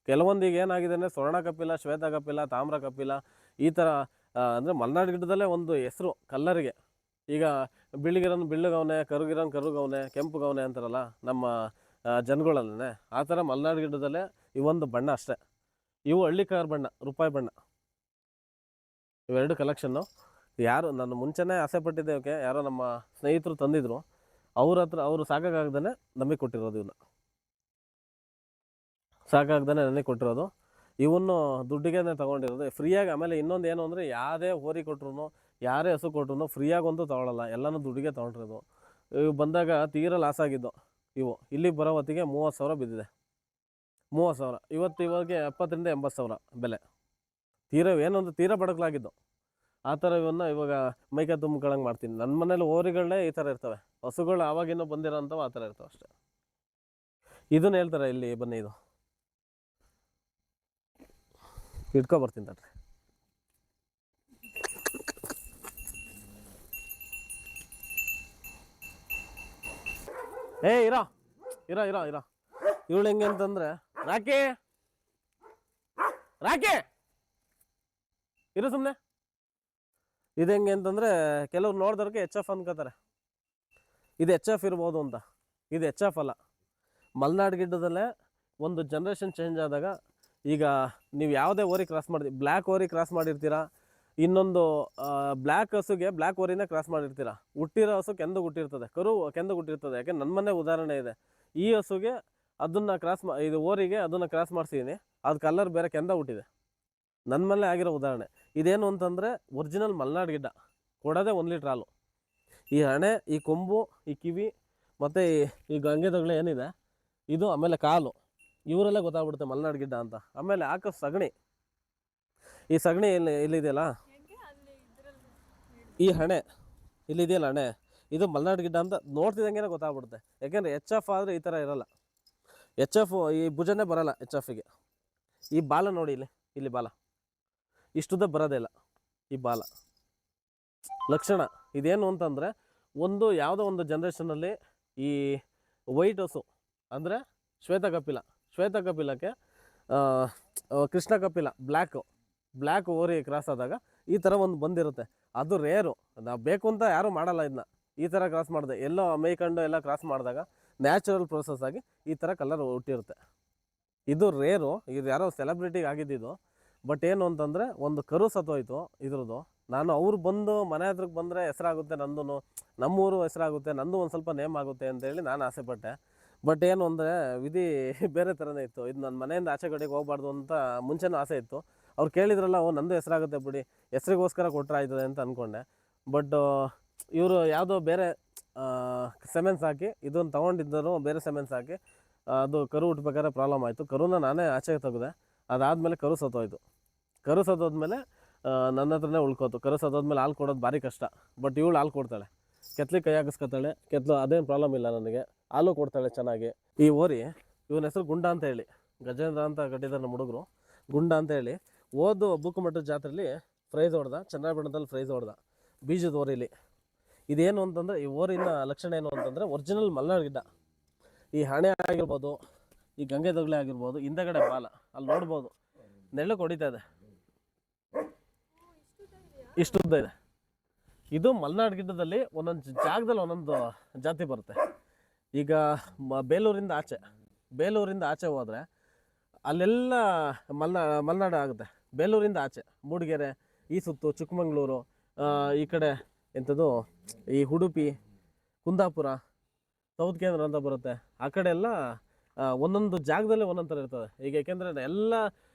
ಕೆಲವೊಂದಿಗೆ ಏನಾಗಿದೆ ಅಂದರೆ ಸ್ವರ್ಣ ಕಪಿಲ, ಶ್ವೇತ ಕಪಿಲ, ತಾಮ್ರ ಕಪಿಲ, ಈ ಥರ ಅಂದರೆ ಮಲೆನಾಡು ಗಿಡದಲ್ಲೇ ಒಂದು ಹೆಸರು ಕಲ್ಲರಿಗೆ. ಈಗ ಬಿಳಿಗಿರನ್ ಬಿಳ್ಳುಗವನೆ, ಕರುಗಿರನ್ ಕರುಗವನೆ, ಕೆಂಪು ಗವನೆ ಅಂತಾರಲ್ಲ ನಮ್ಮ ಜನಗಳಲ್ಲೇ. ಆ ಥರ ಮಲೆನಾಡು ಗಿಡದಲ್ಲೇ ಇವೊಂದು ಬಣ್ಣ ಅಷ್ಟೇ. ಇವು ಹಳ್ಳಿಕಾರ್ ಬಣ್ಣ, ರೂಪಾಯಿ ಬಣ್ಣ. ಇವೆರಡು ಕಲೆಕ್ಷನ್ನು. ಯಾರು ನಾನು ಮುಂಚೆನೇ ಆಸೆ ಪಟ್ಟಿದ್ದೆ, ಓಕೆ, ಯಾರೋ ನಮ್ಮ ಸ್ನೇಹಿತರು ತಂದಿದ್ರು. ಅವರು ಸಾಕಾಗದೇ ನಮಗೆ ಕೊಟ್ಟಿರೋದು. ಇವನ್ನ ಸಾಕಾಗ್ದೇ ನನಗೆ ಕೊಟ್ಟಿರೋದು. ಇವನ್ನು ದುಡ್ಡಿಗೆ ತೊಗೊಂಡಿರೋದು ಫ್ರೀಯಾಗಿ. ಆಮೇಲೆ ಇನ್ನೊಂದು ಏನು ಅಂದರೆ, ಯಾವುದೇ ಹೋರಿ ಕೊಟ್ರು, ಯಾರೇ ಹಸು ಕೊಟ್ರು ಫ್ರೀಯಾಗಂತೂ ತೊಗೊಳ್ಳಲ್ಲ, ಎಲ್ಲನೂ ದುಡ್ಡಿಗೆ ತೊಗೊಂಡಿರೋದು. ಇವು ಬಂದಾಗ ತೀರಾ ಲಾಸ್ ಆಗಿದ್ದು. ಇಲ್ಲಿಗೆ ಬರೋ ಹೊತ್ತಿಗೆ 30,000 ಬಿದ್ದಿದೆ. 30,000 ಇವಾಗ 70,000 ರಿಂದ 80,000 ಬೆಲೆ. ತೀರಾ ಬಡಕಲಾಗಿದ್ದು. ಆ ಥರ ಇವನ್ನ ಇವಾಗ ಮೈಕೈ ತುಂಬ್ಕೊಳಂಗೆ ಮಾಡ್ತೀನಿ. ನನ್ನ ಮನೇಲಿ ಓರಿಗಳನ್ನೇ ಈ ಥರ ಇರ್ತವೆ, ಹಸುಗಳು ಆವಾಗಿನ್ನೂ ಬಂದಿರೋಂಥವು ಆ ಥರ ಇರ್ತವೆ ಅಷ್ಟೇ. ಇದನ್ನ ಹೇಳ್ತಾರೆ ಇಲ್ಲಿ ಬನ್ನಿ, ಇದು ಇಟ್ಕೊಬರ್ತೀನಿ ತಡ್ರಿ. ಇರೋ ಇರೋ ಇರೋ ಇರೋ ಇವಳು ಹೆಂಗೆ ಅಂತಂದ್ರೆ, ರಾಕಿ ರಾಕಿ ಇರು ಸುಮ್ಮನೆ. ಇದು ಹೆಂಗೆ ಅಂತಂದರೆ ಕೆಲವ್ರು ನೋಡಿದವ್ರಿಗೆ HF ಅನ್ಕೋತಾರೆ, ಇದು HF ಇರ್ಬೋದು ಅಂತ. ಇದು HF ಅಲ್ಲ. ಮಲೆನಾಡು ಗಿಡ್ಡದಲ್ಲೇ ಒಂದು ಜನ್ರೇಷನ್ ಚೇಂಜ್ ಆದಾಗ, ಈಗ ನೀವು ಯಾವುದೇ ಓರಿ ಕ್ರಾಸ್ ಮಾಡಿದ್ರಿ, ಬ್ಲ್ಯಾಕ್ ಓರಿ ಕ್ರಾಸ್ ಮಾಡಿರ್ತೀರಾ, ಇನ್ನೊಂದು ಬ್ಲ್ಯಾಕ್ ಹಸುಗೆ ಬ್ಲ್ಯಾಕ್ ಓರಿನೇ ಕ್ರಾಸ್ ಮಾಡಿರ್ತೀರಾ, ಹುಟ್ಟಿರೋ ಹಸು ಕೆಂದು ಹುಟ್ಟಿರ್ತದೆ, ಕರು ಕೆಂದು ಹುಟ್ಟಿರ್ತದೆ. ಯಾಕೆ ನನ್ನ ಮನೆ ಉದಾಹರಣೆ ಇದೆ. ಈ ಹಸುಗೆ ಅದನ್ನು ಕ್ರಾಸ್ ಇದು ಓರಿಗೆ ಅದನ್ನು ಕ್ರಾಸ್ ಮಾಡಿಸಿದ್ದೀನಿ, ಅದು ಕಲರ್ ಬೇರೆ ಕೆಂದ ಹುಟ್ಟಿದೆ. ನನ್ನ ಮನೆ ಆಗಿರೋ ಉದಾಹರಣೆ ಇದೇನು ಅಂತಂದರೆ, ಒರಿಜಿನಲ್ ಮಲೆನಾಡು ಗಿಡ್ಡ ಕೊಡೋದೇ 1 ಲೀಟ್ರ್ ಹಾಲು. ಈ ಹಣೆ, ಈ ಕೊಂಬು, ಈ ಕಿವಿ ಮತ್ತು ಈ ಗಂಗೆದೊಗ್ಲೆ ಏನಿದೆ ಇದು, ಆಮೇಲೆ ಕಾಲು, ಇವರೆಲ್ಲ ಗೊತ್ತಾಗ್ಬಿಡುತ್ತೆ ಮಲೆನಾಡು ಗಿಡ್ಡ ಅಂತ. ಆಮೇಲೆ ಹಾಕೋ ಸಗಣಿ, ಈ ಸಗಣಿ ಇಲ್ಲಿದೆಯಲ್ಲ, ಈ ಹಣೆ ಇಲ್ಲಿದೆಯಲ್ಲ ಹಣೆ, ಇದು ಮಲೆನಾಡು ಗಿಡ್ಡ ಅಂತ ನೋಡ್ತಿದ್ದಂಗೆ ಗೊತ್ತಾಗ್ಬಿಡುತ್ತೆ. ಯಾಕೆಂದರೆ HF ಆದರೆ ಈ ಥರ ಇರೋಲ್ಲ. HF ಈ ಭುಜನೇ ಬರೋಲ್ಲ HFಗೆ. ಈ ಬಾಲ ನೋಡಿ, ಇಲ್ಲಿ ಬಾಲ ಇಷ್ಟುದ್ದ ಬರೋದೇ ಇಲ್ಲ. ಈ ಬಾಲ ಲಕ್ಷಣ ಇದೇನು ಅಂತಂದರೆ, ಯಾವುದೋ ಒಂದು ಜನ್ರೇಷನಲ್ಲಿ ಈ ವೈಟ್ ಹಸು ಅಂದರೆ ಶ್ವೇತ ಕಪಿಲಕ್ಕೆ ಕೃಷ್ಣ ಕಪಿಲ ಬ್ಲ್ಯಾಕ್ ಓರಿ ಕ್ರಾಸ್ ಆದಾಗ ಈ ಥರ ಒಂದು ಬಂದಿರುತ್ತೆ. ಅದು ರೇರು, ನಾವು ಬೇಕು ಅಂತ ಯಾರೂ ಮಾಡಲ್ಲ. ಇದನ್ನ ಈ ಥರ ಕ್ರಾಸ್ ಮಾಡಿದೆ, ಎಲ್ಲೋ ಮೇಯ್ಕೊಂಡು ಎಲ್ಲ ಕ್ರಾಸ್ ಮಾಡಿದಾಗ ನ್ಯಾಚುರಲ್ ಪ್ರೋಸೆಸ್ ಆಗಿ ಈ ಥರ ಕಲರ್ ಹುಟ್ಟಿರುತ್ತೆ. ಇದು ರೇರು, ಇದು ಯಾರೋ ಸೆಲೆಬ್ರಿಟಿಗೆ ಆಗಿದ್ದಿದ್ದು. ಬಟ್ ಏನು ಅಂತಂದರೆ, ಒಂದು ಕರು ಸತ್ತೋಯ್ತು ಇದ್ರದ್ದು. ನಾನು ಅವ್ರು ಬಂದು ಮನೆ ಹತ್ರಕ್ಕೆ ಬಂದರೆ ಹೆಸರಾಗುತ್ತೆ ನಂದು, ನಮ್ಮೂರು ಹೆಸರಾಗುತ್ತೆ, ನಂದು ಒಂದು ಸ್ವಲ್ಪ ನೇಮ್ ಆಗುತ್ತೆ ಅಂತೇಳಿ ನಾನು ಆಸೆ ಪಟ್ಟೆ. ಬಟ್ ಏನು ಅಂದರೆ ವಿಧಿ ಬೇರೆ ಥರನೇ ಇತ್ತು. ಇದು ನನ್ನ ಮನೆಯಿಂದ ಆಚೆ ಕಡೆಗೆ ಹೋಗ್ಬಾರ್ದು ಅಂತ ಮುಂಚೆನೂ ಆಸೆ ಇತ್ತು. ಅವ್ರು ಕೇಳಿದ್ರಲ್ಲ, ನಂದು ಹೆಸರಾಗುತ್ತೆ ಬಿಡಿ, ಹೆಸರಿಗೋಸ್ಕರ ಕೊಟ್ಟರೆ ಆಯ್ತದೆ ಅಂತ ಅಂದ್ಕೊಂಡೆ. ಬಟ್ ಇವರು ಯಾವುದೋ ಬೇರೆ ಸೆಮೆನ್ಸ್ ಹಾಕಿ, ಇದನ್ನು ತೊಗೊಂಡಿದ್ದರು ಬೇರೆ ಸೆಮೆನ್ಸ್ ಹಾಕಿ, ಅದು ಕರು ಹುಟ್ಬೇಕಾದ್ರೆ ಪ್ರಾಬ್ಲಮ್ ಆಯಿತು. ಕರುನ ನಾನೇ ಆಚೆ ತೆಗೆದೆ. ಅದಾದಮೇಲೆ ಕರು ಸತ್ತೋಯ್ತು. ಕರು ಸತ್ತೋದ್ಮೇಲೆ ನನ್ನ ಹತ್ರನೇ ಉಳ್ಕೋತು. ಕರು ಸತ್ತೋದ್ಮೇಲೆ ಹಾಲು ಕೊಡೋದು ಭಾರಿ ಕಷ್ಟ. ಬಟ್ ಇವಳು ಹಾಲು ಕೊಡ್ತಾಳೆ, ಕೆತ್ತಲಿಗೆ ಕೈ ಹಾಕಿಸ್ಕೊತಾಳೆ, ಅದೇನು ಪ್ರಾಬ್ಲಮ್ ಇಲ್ಲ ನನಗೆ, ಹಾಲು ಕೊಡ್ತಾಳೆ ಚೆನ್ನಾಗಿ. ಈ ಓರಿ ಇವನ ಹೆಸರು ಗುಂಡ ಅಂತ ಹೇಳಿ, ಗಜೇಂದ್ರ ಅಂತ ಕಟ್ಟಿದ್ದಾರೆ ನಮ್ಮ ಹುಡುಗರು. ಗುಂಡ ಅಂತ ಹೇಳಿ ಓದು ಬೂಕುಮಠದ ಜಾತ್ರೆಯಲ್ಲಿ ಪ್ರೈಸ್ ಹೊಡೆದ, ಚನ್ನರಾಯಪಟ್ಟಣದಲ್ಲಿ ಪ್ರೈಸ್ ಹೊಡೆದ ಬೀಜದ ಓರಿಲಿ. ಇದೇನು ಅಂತಂದರೆ, ಈ ಓರಿನ ಲಕ್ಷಣ ಏನು ಅಂತಂದರೆ, ಒರಿಜಿನಲ್ ಮಲೆನಾಡು ಗಿಡ್ಡ. ಈ ಹಣೆ ಆಗಿರ್ಬೋದು, ಈ ಗಂಗೆ ದೊಗ್ಲೆ ಆಗಿರ್ಬೋದು, ಹಿಂದಗಡೆ ಬಾಲ ಅಲ್ಲಿ ನೋಡ್ಬೋದು, ನೆರಳು ಹೊಡಿತಾ ಇದೆ, ಇಷ್ಟುದ್ದ ಇದೆ. ಇದು ಮಲೆನಾಡು ಗಿಡ್ಡದಲ್ಲಿ ಒಂದೊಂದು ಜಾಗದಲ್ಲಿ ಒಂದೊಂದು ಜಾತಿ ಬರುತ್ತೆ. ಈಗ ಬೇಲೂರಿಂದ ಆಚೆ ಹೋದರೆ ಅಲ್ಲೆಲ್ಲ ಮಲೆನಾಡು ಆಗುತ್ತೆ. ಬೇಲೂರಿಂದ ಆಚೆ ಮೂಡಿಗೆರೆ, ಈ ಸುತ್ತು ಚಿಕ್ಕಮಂಗ್ಳೂರು, ಈ ಕಡೆ ಎಂಥದ್ದು ಈ ಉಡುಪಿ, ಕುಂದಾಪುರ, ಸೌತ್ ಕೇಂದ್ರ ಅಂತ ಬರುತ್ತೆ. ಆ ಕಡೆ ಎಲ್ಲ ಒಂದೊಂದು ಜಾಗದಲ್ಲಿ ಒಂದೊಂದು ಥರ ಇರ್ತದೆ. ಈಗ ಯಾಕೆಂದರೆ ಎಲ್ಲ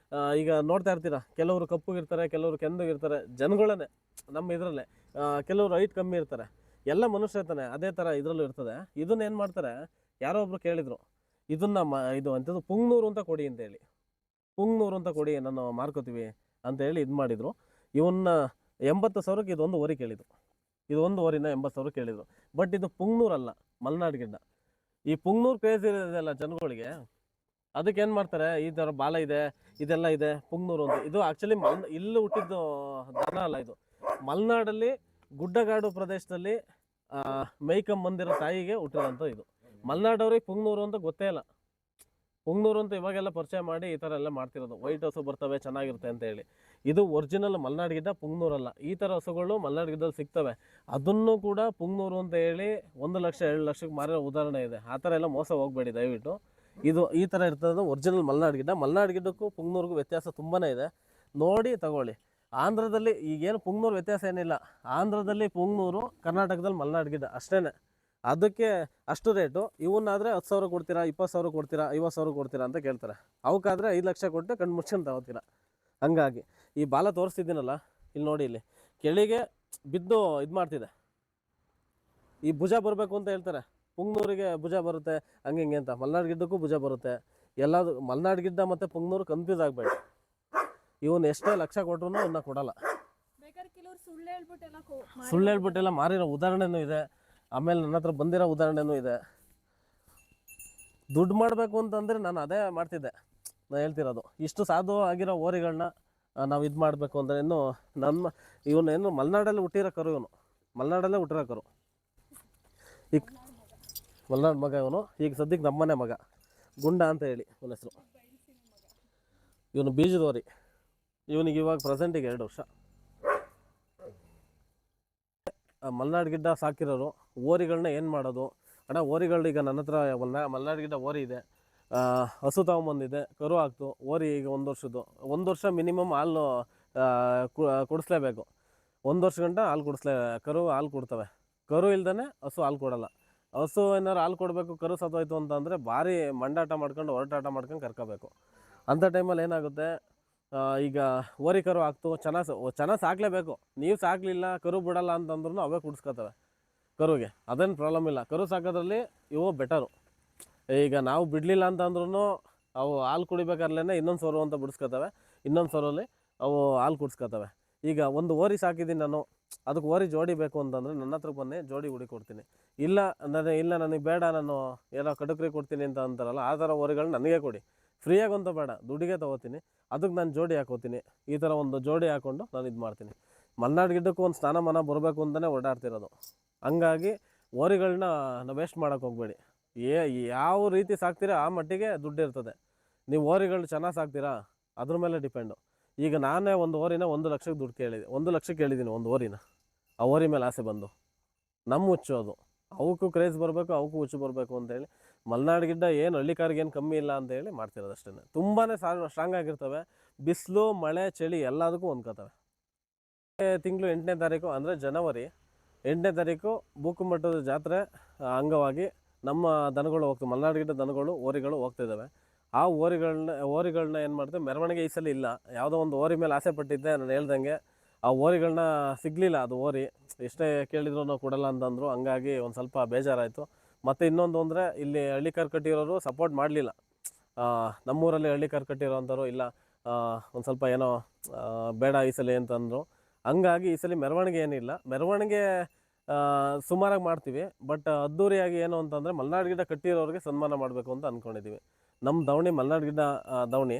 ಈಗ ನೋಡ್ತಾ ಇರ್ತೀರ, ಕೆಲವರು ಕಪ್ಪುಗಿರ್ತಾರೆ, ಕೆಲವರು ಕೆಂದುಗಿರ್ತಾರೆ, ಜನಗಳನ್ನೇ ನಮ್ಮ ಇದರಲ್ಲೇ. ಕೆಲವರು ಹೈಟ್ ಕಮ್ಮಿ ಇರ್ತಾರೆ, ಎಲ್ಲ ಮನುಷ್ಯ ಇರ್ತಾನೆ. ಅದೇ ಥರ ಇದರಲ್ಲೂ ಇರ್ತದೆ. ಇದನ್ನ ಏನು ಮಾಡ್ತಾರೆ, ಯಾರೋ ಒಬ್ರು ಕೇಳಿದರು, ಇದನ್ನು ಇದು ಅಂಥದ್ದು ಪುಂಗ್ನೂರು ಅಂತ ಕೊಡಿ ಅಂತೇಳಿ, ಪುಂಗ್ನೂರು ಅಂತ ಕೊಡಿ, ನಾನು ಮಾರ್ಕೋತೀವಿ ಅಂತೇಳಿ ಇದು ಮಾಡಿದರು. ಇವನ್ನ 80,000ಕ್ಕೆ ಇದೊಂದು ಓರಿ ಕೇಳಿದರು. ಇದು ಒಂದು ಓರಿನ 80,000 ಕೇಳಿದರು. ಬಟ್ ಇದು ಪುಂಗ್ನೂರಲ್ಲ, ಮಲೆನಾಡು ಗಿಡ್ಡ. ಈ ಪುಂಗ್ನೂರು ಕ್ರೇಜ್ ಇರೋದೆಲ್ಲ ಜನಗಳಿಗೆ, ಅದಕ್ಕೆ ಏನು ಮಾಡ್ತಾರೆ, ಈ ಥರ ಬಾಲ ಇದೆ, ಇದೆಲ್ಲ ಇದೆ, ಪುಂಗ್ನೂರು ಅಂತ. ಇದು ಆ್ಯಕ್ಚುಲಿ ಇಲ್ಲಿ ಹುಟ್ಟಿದ್ದು ದನ ಅಲ್ಲ. ಇದು ಮಲೆನಾಡಲ್ಲಿ ಗುಡ್ಡಗಾಡು ಪ್ರದೇಶದಲ್ಲಿ ಮೇಯ್ಕೊಂಬಂದಿರೋ ತಾಯಿಗೆ ಹುಟ್ಟಿರೋಂಥ ಇದು. ಮಲೆನಾಡವ್ರಿಗೆ ಪುಂಗ್ನೂರು ಅಂತ ಗೊತ್ತೇ ಇಲ್ಲ. ಪುಂಗ್ನೂರು ಅಂತ ಇವಾಗೆಲ್ಲ ಪರಿಚಯ ಮಾಡಿ ಈ ಥರ ಎಲ್ಲ ಮಾಡ್ತಿರೋದು. ವೈಟ್ ಹಸು ಬರ್ತವೆ ಚೆನ್ನಾಗಿರುತ್ತೆ ಅಂತ ಹೇಳಿ. ಇದು ಒರಿಜಿನಲ್ ಮಲೆನಾಡು ಗಿಡ್ಡ, ಪುಂಗ್ನೂರಲ್ಲ. ಈ ಥರ ಹಸುಗಳು ಮಲೆನಾಡು ಗಿಡ್ಡದಲ್ಲಿ ಸಿಗ್ತವೆ. ಅದನ್ನು ಕೂಡ ಪುಂಗ್ನೂರು ಅಂತ ಹೇಳಿ 1 ಲಕ್ಷ 2 ಲಕ್ಷಕ್ಕೆ ಮಾರೋ ಉದಾಹರಣೆ ಇದೆ. ಆ ಥರ ಎಲ್ಲ ಮೋಸ ಹೋಗಬೇಡಿ ದಯವಿಟ್ಟು. ಇದು ಈ ಥರ ಇರ್ತದೆ ಒರಿಜಿನಲ್ ಮಲೆನಾಡು ಗಿಡ್ಡ. ಮಲೆನಾಡು ಗಿಡ್ಡಕ್ಕೂ ಪುಂಗ್ನೂರಿಗೂ ವ್ಯತ್ಯಾಸ ತುಂಬಾ ಇದೆ, ನೋಡಿ ತಗೊಳ್ಳಿ. ಆಂಧ್ರದಲ್ಲಿ ಈಗೇನು ಪುಂಗ್ನೂರು ವ್ಯತ್ಯಾಸ ಏನಿಲ್ಲ. ಆಂಧ್ರದಲ್ಲಿ ಪುಂಗ್ನೂರು, ಕರ್ನಾಟಕದಲ್ಲಿ ಮಲೆನಾಡು ಗಿಡ್ಡ ಅಷ್ಟೇ. ಅದಕ್ಕೆ ಅಷ್ಟು ರೇಟು. ಇವನ್ನಾದರೆ 10,000 ಕೊಡ್ತೀರಾ, 20,000 ಕೊಡ್ತೀರಾ, 50,000 ಕೊಡ್ತೀರಾ ಅಂತ ಕೇಳ್ತಾರೆ. ಅವಕ್ಕಾದರೆ 5 ಲಕ್ಷ ಕೊಟ್ಟು ಕಣ್ಣು ಮುಚ್ಕೊಂಡು ತಗೋತೀರ. ಹಂಗಾಗಿ ಈ ಬಾಲ ತೋರಿಸ್ತಿದ್ದೀನಲ್ಲ, ಇಲ್ಲಿ ನೋಡಿ, ಇಲ್ಲಿ ಕೆಳಗೆ ಬಿದ್ದು ಇದು ಮಾಡ್ತಿದೆ. ಈ ಭುಜ ಬರಬೇಕು ಅಂತ ಹೇಳ್ತಾರೆ, ಪುಂಗ್ನೂರಿಗೆ ಭುಜ ಬರುತ್ತೆ ಹಂಗೆ ಹಿಂಗೆ ಅಂತ. ಮಲೆನಾಡು ಗಿಡ್ಡಕ್ಕೂ ಭುಜ ಬರುತ್ತೆ. ಎಲ್ಲದು ಮಲೆನಾಡು ಗಿಡ್ಡ ಮತ್ತು ಪುಂಗ್ನೂರು ಕನ್ಫ್ಯೂಸ್ ಆಗಬೇಡಿ. ಇವನು ಎಷ್ಟೇ ಲಕ್ಷ ಕೊಟ್ಟರು ಇವನ್ನ ಕೊಡಲ್ಲ. ಬೇಕಾದ್ರೆ ಕೆಲವರು ಸುಳ್ಳು ಸುಳ್ಳು ಹೇಳ್ಬಿಟ್ಟೆಲ್ಲ ಮಾರಿರೋ ಉದಾಹರಣೆನೂ ಇದೆ. ಆಮೇಲೆ ನನ್ನ ಹತ್ರ ಬಂದಿರೋ ಉದಾಹರಣೆನೂ ಇದೆ. ದುಡ್ಡು ಮಾಡಬೇಕು ಅಂತಂದರೆ ನಾನು ಅದೇ ಮಾಡ್ತಿದ್ದೆ. ನಾನು ಹೇಳ್ತಿರೋದು ಇಷ್ಟು ಸಾಧು ಆಗಿರೋ ಓರಿಗಳನ್ನ ನಾವು ಇದು ಮಾಡಬೇಕು ಅಂದರೆ ಇನ್ನು ಇವನು ಮಲೆನಾಡಲ್ಲಿ ಹುಟ್ಟಿರೋ ಕರು. ಮಲೆನಾಡಲ್ಲೇ ಹುಟ್ಟಿರೋ ಕರು. ಈಗ ಮಲೆನಾಡು ಮಗ ಇವನು. ಈಗ ಸದ್ಯಕ್ಕೆ ನಮ್ಮನೆ ಮಗ ಗುಂಡ ಅಂತ ಹೇಳಿ ಇವನ ಹೆಸರು. ಇವನು ಬೀಜದ ಓರಿ. ಇವನಿಗೆ ಇವಾಗ ಪ್ರೆಸೆಂಟಿಗೆ 2 ವರ್ಷ. ಮಲೆನಾಡು ಗಿಡ್ಡ ಸಾಕಿರೋರು ಓರಿಗಳನ್ನ ಏನು ಮಾಡೋದು ಅಣ್ಣ? ಓರಿಗಳು ಈಗ ನನ್ನ ಹತ್ರ ಮಲೆನಾಡು ಗಿಡ್ಡ ಓರಿ ಇದೆ, ಹಸು ತಗೊಂಬಂದಿದೆ, ಕರು ಹಾಕ್ತು. ಓರಿ ಈಗ 1 ವರ್ಷದ್ದು. 1 ವರ್ಷ ಮಿನಿಮಮ್ ಹಾಲು ಕುಡಿಸ್ಲೇಬೇಕು. 1 ವರ್ಷ ಗಂಟ ಹಾಲು ಕರು ಹಾಲು ಕೊಡ್ತವೆ. ಕರು ಇಲ್ದೇ ಹಸು ಹಾಲು ಕೊಡೋಲ್ಲ. ಹಸು ಏನಾರು ಹಾಲು ಕೊಡಬೇಕು, ಕರು ಸತ್ತೋಯ್ತು ಅಂತಂದರೆ ಭಾರಿ ಮಂಡಾಟ ಮಾಡ್ಕೊಂಡು ಹೊರಟಾಟ ಮಾಡ್ಕೊಂಡು ಕರ್ಕೋಬೇಕು. ಅಂಥ ಟೈಮಲ್ಲಿ ಏನಾಗುತ್ತೆ, ಈಗ ಓರಿ ಕರು ಹಾಕ್ತು, ಚೆನ್ನಾಗಿ ಸಾಕಲೇಬೇಕು. ನೀವು ಸಾಕಲಿಲ್ಲ, ಕರು ಬಿಡಲ್ಲ ಅಂತಂದ್ರೂ ಅವೇ ಕುಡಿಸ್ಕೊತವೆ ಕರುಗೆ. ಅದೇನು ಪ್ರಾಬ್ಲಮ್ ಇಲ್ಲ. ಕರು ಸಾಕೋದ್ರಲ್ಲಿ ಇವು ಬೆಟರು. ಈಗ ನಾವು ಬಿಡಲಿಲ್ಲ ಅಂತಂದ್ರೂ ಅವು ಹಾಲು ಕುಡಿಬೇಕಾದ್ಲೇ ಇನ್ನೊಂದು ಸೊರು ಅಂತ ಬಿಡಿಸ್ಕೊತವೆ. ಇನ್ನೊಂದು ಸೊರಲ್ಲಿ ಅವು ಹಾಲು ಕುಡಿಸ್ಕೊತವೆ. ಈಗ ಒಂದು ಓರಿ ಸಾಕಿದ್ದೀನಿ ನಾನು, ಅದಕ್ಕೆ ಓರಿ ಜೋಡಿ ಬೇಕು ಅಂತಂದರೆ ನನ್ನ ಹತ್ರ ಬನ್ನಿ, ಜೋಡಿ ಹುಡಿ ಕೊಡ್ತೀನಿ. ಇಲ್ಲ ನನಗೆ ಬೇಡ, ನಾನು ಏನೋ ಕಡುಕ್ರಿ ಕೊಡ್ತೀನಿ ಅಂತ ಅಂತಾರಲ್ಲ, ಆ ಥರ ಓರಿಗಳನ್ನ ನನಗೆ ಕೊಡಿ. ಫ್ರೀಯಾಗಂತೂ ಬೇಡ, ದುಡ್ಡಿಗೆ ತೊಗೋತೀನಿ. ಅದಕ್ಕೆ ನಾನು ಜೋಡಿ ಹಾಕೋತೀನಿ. ಈ ಥರ ಒಂದು ಜೋಡಿ ಹಾಕ್ಕೊಂಡು ನಾನು ಇದು ಮಾಡ್ತೀನಿ. ಮಲೆನಾಡು ಗಿಡ್ಡಕ್ಕೂ ಒಂದು ಸ್ಥಾನಮಾನ ಬರಬೇಕು ಅಂತಲೇ ಓಡಾಡ್ತಿರೋದು. ಹಂಗಾಗಿ ಓರಿಗಳನ್ನ ನಾವು ವೇಸ್ಟ್ ಮಾಡೋಕ್ಕೆ ಹೋಗಬೇಡಿ. ಯಾವ ರೀತಿ ಸಾಕ್ತೀರಾ ಆ ಮಟ್ಟಿಗೆ ದುಡ್ಡು ಇರ್ತದೆ. ನೀವು ಓರಿಗಳು ಚೆನ್ನಾಗಿ ಸಾಕ್ತೀರಾ ಅದ್ರ ಮೇಲೆ ಡಿಪೆಂಡು. ಈಗ ನಾನೇ ಒಂದು ಓರಿನ 1 ಲಕ್ಷಕ್ಕೆ ದುಡ್ಡು ಕೇಳಿದೆ. 1 ಲಕ್ಷಕ್ಕೆ ಕೇಳಿದ್ದೀನಿ ಒಂದು ಓರಿನ. ಆ ಓರಿ ಮೇಲೆ ಆಸೆ ಬಂದು ನಮ್ಮ ಹುಚ್ಚು ಅದು. ಅವಕ್ಕೂ ಕ್ರೇಜ್ ಬರಬೇಕು, ಅವಕ್ಕೂ ಹುಚ್ಚು ಬರಬೇಕು ಅಂತೇಳಿ ಮಲೆನಾಡು ಗಿಡ್ಡ ಏನು ಹಳ್ಳಿಕಾರಿಗೆ ಏನು ಕಮ್ಮಿ ಇಲ್ಲ ಅಂತೇಳಿ ಮಾಡ್ತಿರೋದು ಅಷ್ಟೇ. ತುಂಬಾ ಸ್ಟ್ರಾಂಗ್ ಆಗಿರ್ತವೆ. ಬಿಸಿಲು ಮಳೆ ಚಳಿ ಎಲ್ಲದಕ್ಕೂ ಹೊಂದ್ಕೋತವೆ. ತಿಂಗಳು 8ನೇ ತಾರೀಕು ಅಂದರೆ ಜನವರಿ 8ನೇ ತಾರೀಕು ಬೂಕುಮಠದ ಜಾತ್ರೆ ಅಂಗವಾಗಿ ನಮ್ಮ ದನಗಳು ಹೋಗ್ತವೆ. ಮಲೆನಾಡು ಗಿಡ್ಡ ದನಗಳು ಓರಿಗಳು ಹೋಗ್ತಿದ್ದಾವೆ. ಆ ಓರಿಗಳನ್ನ ಏನು ಮಾಡ್ತೇವೆ, ಮೆರವಣಿಗೆ ಈ ಸಲ ಇಲ್ಲ. ಯಾವುದೋ ಒಂದು ಓರಿ ಮೇಲೆ ಆಸೆ ಪಟ್ಟಿದ್ದೆ, ನಾನು ಹೇಳ್ದಂಗೆ ಆ ಓರಿಗಳನ್ನ ಸಿಗಲಿಲ್ಲ. ಅದು ಓರಿ ಎಷ್ಟೇ ಕೇಳಿದ್ರು ನಾವು ಕೊಡಲ್ಲ ಅಂತಂದರು. ಹಂಗಾಗಿ ಒಂದು ಸ್ವಲ್ಪ ಬೇಜಾರಾಯಿತು. ಮತ್ತು ಇನ್ನೊಂದು ಅಂದರೆ ಇಲ್ಲಿ ಹಳ್ಳಿಕಾರ್ ಕಟ್ಟಿರೋರು ಸಪೋರ್ಟ್ ಮಾಡಲಿಲ್ಲ. ನಮ್ಮೂರಲ್ಲಿ ಹಳ್ಳಿಕಾರ್ ಕಟ್ಟಿರೋ ಅಂಥವ್ರು ಇಲ್ಲ, ಒಂದು ಸ್ವಲ್ಪ ಏನೋ ಬೇಡ ಈ ಸಲ ಅಂತಂದರು. ಹಂಗಾಗಿ ಈ ಸಲ ಮೆರವಣಿಗೆ ಏನಿಲ್ಲ. ಮೆರವಣಿಗೆ ಸುಮಾರಾಗಿ ಮಾಡ್ತೀವಿ, ಬಟ್ ಅದ್ದೂರಿಯಾಗಿ ಏನು ಅಂತಂದರೆ ಮಲೆನಾಡು ಗಿಡ್ಡ ಕಟ್ಟಿರೋರಿಗೆ ಸನ್ಮಾನ ಮಾಡಬೇಕು ಅಂತ ಅಂದ್ಕೊಂಡಿದ್ದೀವಿ. ನಮ್ಮ ದವಣಿ ಮಲೆನಾಡು ಗಿಡ್ಡ ದವಣಿ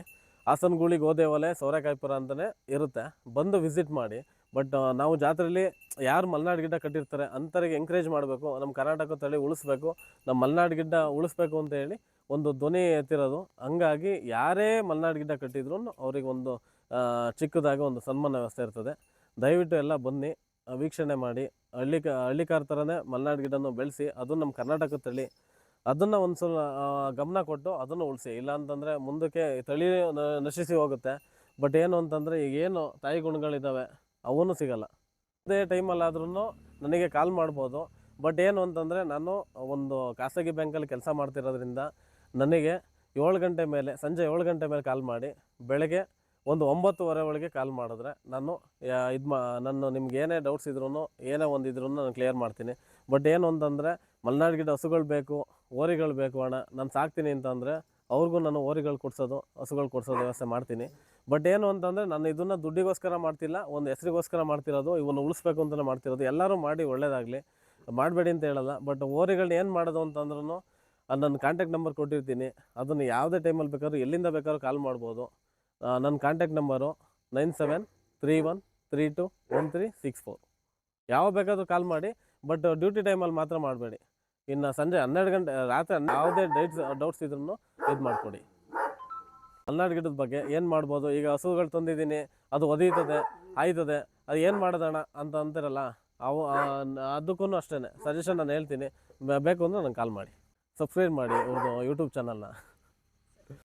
ಹಾಸನಗೂಳಿ ಗೋದೇವಲೆ ಸೌರೆಕಾಯಿಪುರ ಅಂತಲೇ ಇರುತ್ತೆ. ಬಂದು ವಿಸಿಟ್ ಮಾಡಿ. ಬಟ್ ನಾವು ಜಾತ್ರೆಯಲ್ಲಿ ಯಾರು ಮಲೆನಾಡು ಗಿಡ್ಡ ಕಟ್ಟಿರ್ತಾರೆ ಅಂಥವ್ರಿಗೆ ಎಂಕರೇಜ್ ಮಾಡಬೇಕು. ನಮ್ಮ ಕರ್ನಾಟಕ ತಳಿ ಉಳಿಸ್ಬೇಕು, ನಮ್ಮ ಮಲೆನಾಡು ಗಿಡ್ಡ ಉಳಿಸ್ಬೇಕು ಅಂತ ಹೇಳಿ ಒಂದು ಧ್ವನಿ ಎತ್ತಿರೋದು. ಹಂಗಾಗಿ ಯಾರೇ ಮಲೆನಾಡು ಗಿಡ್ಡ ಕಟ್ಟಿದ್ರು ಅವ್ರಿಗೆ ಒಂದು ಚಿಕ್ಕದಾಗಿ ಒಂದು ಸನ್ಮಾನ ವ್ಯವಸ್ಥೆ ಇರ್ತದೆ. ದಯವಿಟ್ಟು ಎಲ್ಲ ಬನ್ನಿ, ವೀಕ್ಷಣೆ ಮಾಡಿ. ಹಳ್ಳಿಕಾರ ಥರನೇ ಮಲೆನಾಡು ಗಿಡನೂ ಬೆಳೆಸಿ, ಅದು ನಮ್ಮ ಕರ್ನಾಟಕ ತಳಿ, ಅದನ್ನು ಒಂದು ಸಲ ಗಮನ ಕೊಟ್ಟು ಅದನ್ನು ಉಳಿಸಿ. ಇಲ್ಲ ಅಂತಂದರೆ ಮುಂದಕ್ಕೆ ತಳಿ ನಶಿಸಿ ಹೋಗುತ್ತೆ. ಬಟ್ ಏನು ಅಂತಂದರೆ ಈಗೇನು ತಾಯಿ ಗುಣಗಳಿದ್ದಾವೆ ಅವೂ ಸಿಗಲ್ಲ. ಅದೇ ಟೈಮಲ್ಲಾದ್ರೂ ನನಗೆ ಕಾಲ್ ಮಾಡ್ಬೋದು. ಬಟ್ ಏನು ಅಂತಂದರೆ ನಾನು ಒಂದು ಖಾಸಗಿ ಬ್ಯಾಂಕಲ್ಲಿ ಕೆಲಸ ಮಾಡ್ತಿರೋದ್ರಿಂದ ನನಗೆ 7 ಗಂಟೆ ಮೇಲೆ, ಸಂಜೆ 7 ಗಂಟೆ ಮೇಲೆ ಕಾಲ್ ಮಾಡಿ, ಬೆಳಗ್ಗೆ ಒಂದು 9:30 ಒಳಗೆ ಕಾಲ್ ಮಾಡಿದ್ರೆ ನಾನು ನಾನು ನಿಮ್ಗೆ ಏನೇ ಡೌಟ್ಸ್ ಇದ್ರೂ ಏನೇ ಒಂದಿದ್ರೂ ನಾನು ಕ್ಲಿಯರ್ ಮಾಡ್ತೀನಿ. ಬಟ್ ಏನು ಅಂತಂದರೆ ಮಲೆನಾಡು ಗಿಡ್ಡ ಹಸುಗಳು ಬೇಕು, ಓರಿಗಳು ಬೇಕು ಅಣ್ಣ, ನಾನು ಸಾಕ್ತೀನಿ ಅಂತಂದರೆ ಅವ್ರಿಗೂ ನಾನು ಓರಿಗಳು ಕೊಡ್ಸೋದು, ಹಸುಗಳು ಕೊಡ್ಸೋದು ವ್ಯವಸ್ಥೆ ಮಾಡ್ತೀನಿ. ಬಟ್ ಏನು ಅಂತಂದರೆ ನಾನು ಇದನ್ನು ದುಡ್ಡಿಗೋಸ್ಕರ ಮಾಡ್ತಿಲ್ಲ, ಒಂದು ಹೆಸರಿಗೋಸ್ಕರ ಮಾಡ್ತಿರೋದು, ಇವನ್ನ ಉಳಿಸ್ಬೇಕು ಅಂತಲೇ ಮಾಡ್ತಿರೋದು. ಎಲ್ಲರೂ ಮಾಡಿ ಒಳ್ಳೆಯದಾಗಲಿ, ಮಾಡಬೇಡಿ ಅಂತ ಹೇಳಲ್ಲ. ಬಟ್ ಓರಿಗಳನ್ನ ಏನು ಮಾಡೋದು ಅಂತಂದ್ರೂ ನನ್ನ ಕಾಂಟ್ಯಾಕ್ಟ್ ನಂಬರ್ ಕೊಟ್ಟಿರ್ತೀನಿ. ಅದನ್ನು ಯಾವುದೇ ಟೈಮಲ್ಲಿ ಬೇಕಾದ್ರೂ ಎಲ್ಲಿಂದ ಬೇಕಾದ್ರೂ ಕಾಲ್ ಮಾಡ್ಬೋದು. ನನ್ನ ಕಾಂಟ್ಯಾಕ್ಟ್ ನಂಬರು 9731321364. ಯಾವಾಗ ಬೇಕಾದರೂ ಕಾಲ್ ಮಾಡಿ, ಬಟ್ ಡ್ಯೂಟಿ ಟೈಮಲ್ಲಿ ಮಾತ್ರ ಮಾಡಬೇಡಿ. ಇನ್ನು ಸಂಜೆ 12 ಗಂಟೆ ರಾತ್ರಿ ಯಾವುದೇ ಡೌಟ್ಸ್ ಇದ್ರೂ ಇದು ಮಾಡಿಕೊಡಿ. ಮಲೆನಾಡು ಗಿಡದ ಬಗ್ಗೆ ಏನು ಮಾಡ್ಬೋದು, ಈಗ ಹಸುಗಳು ತಂದಿದ್ದೀನಿ, ಅದು ಒದೀತದೆ, ಆಯ್ತದೆ, ಅದು ಏನು ಮಾಡೋದಣ್ಣ ಅಂತ ಅಂತಿರಲ್ಲ, ಅದಕ್ಕೂ ಅಷ್ಟೇ ಸಜೆಷನ್ ನಾನು ಹೇಳ್ತೀನಿ. ಬೇಕು ಅಂದರೆ ನಂಗೆ ಕಾಲ್ ಮಾಡಿ, ಸಬ್ಸ್ಕ್ರೈಬ್ ಮಾಡಿ ಅವ್ರದ್ದು ಯೂಟ್ಯೂಬ್ ಚಾನಲ್ನ.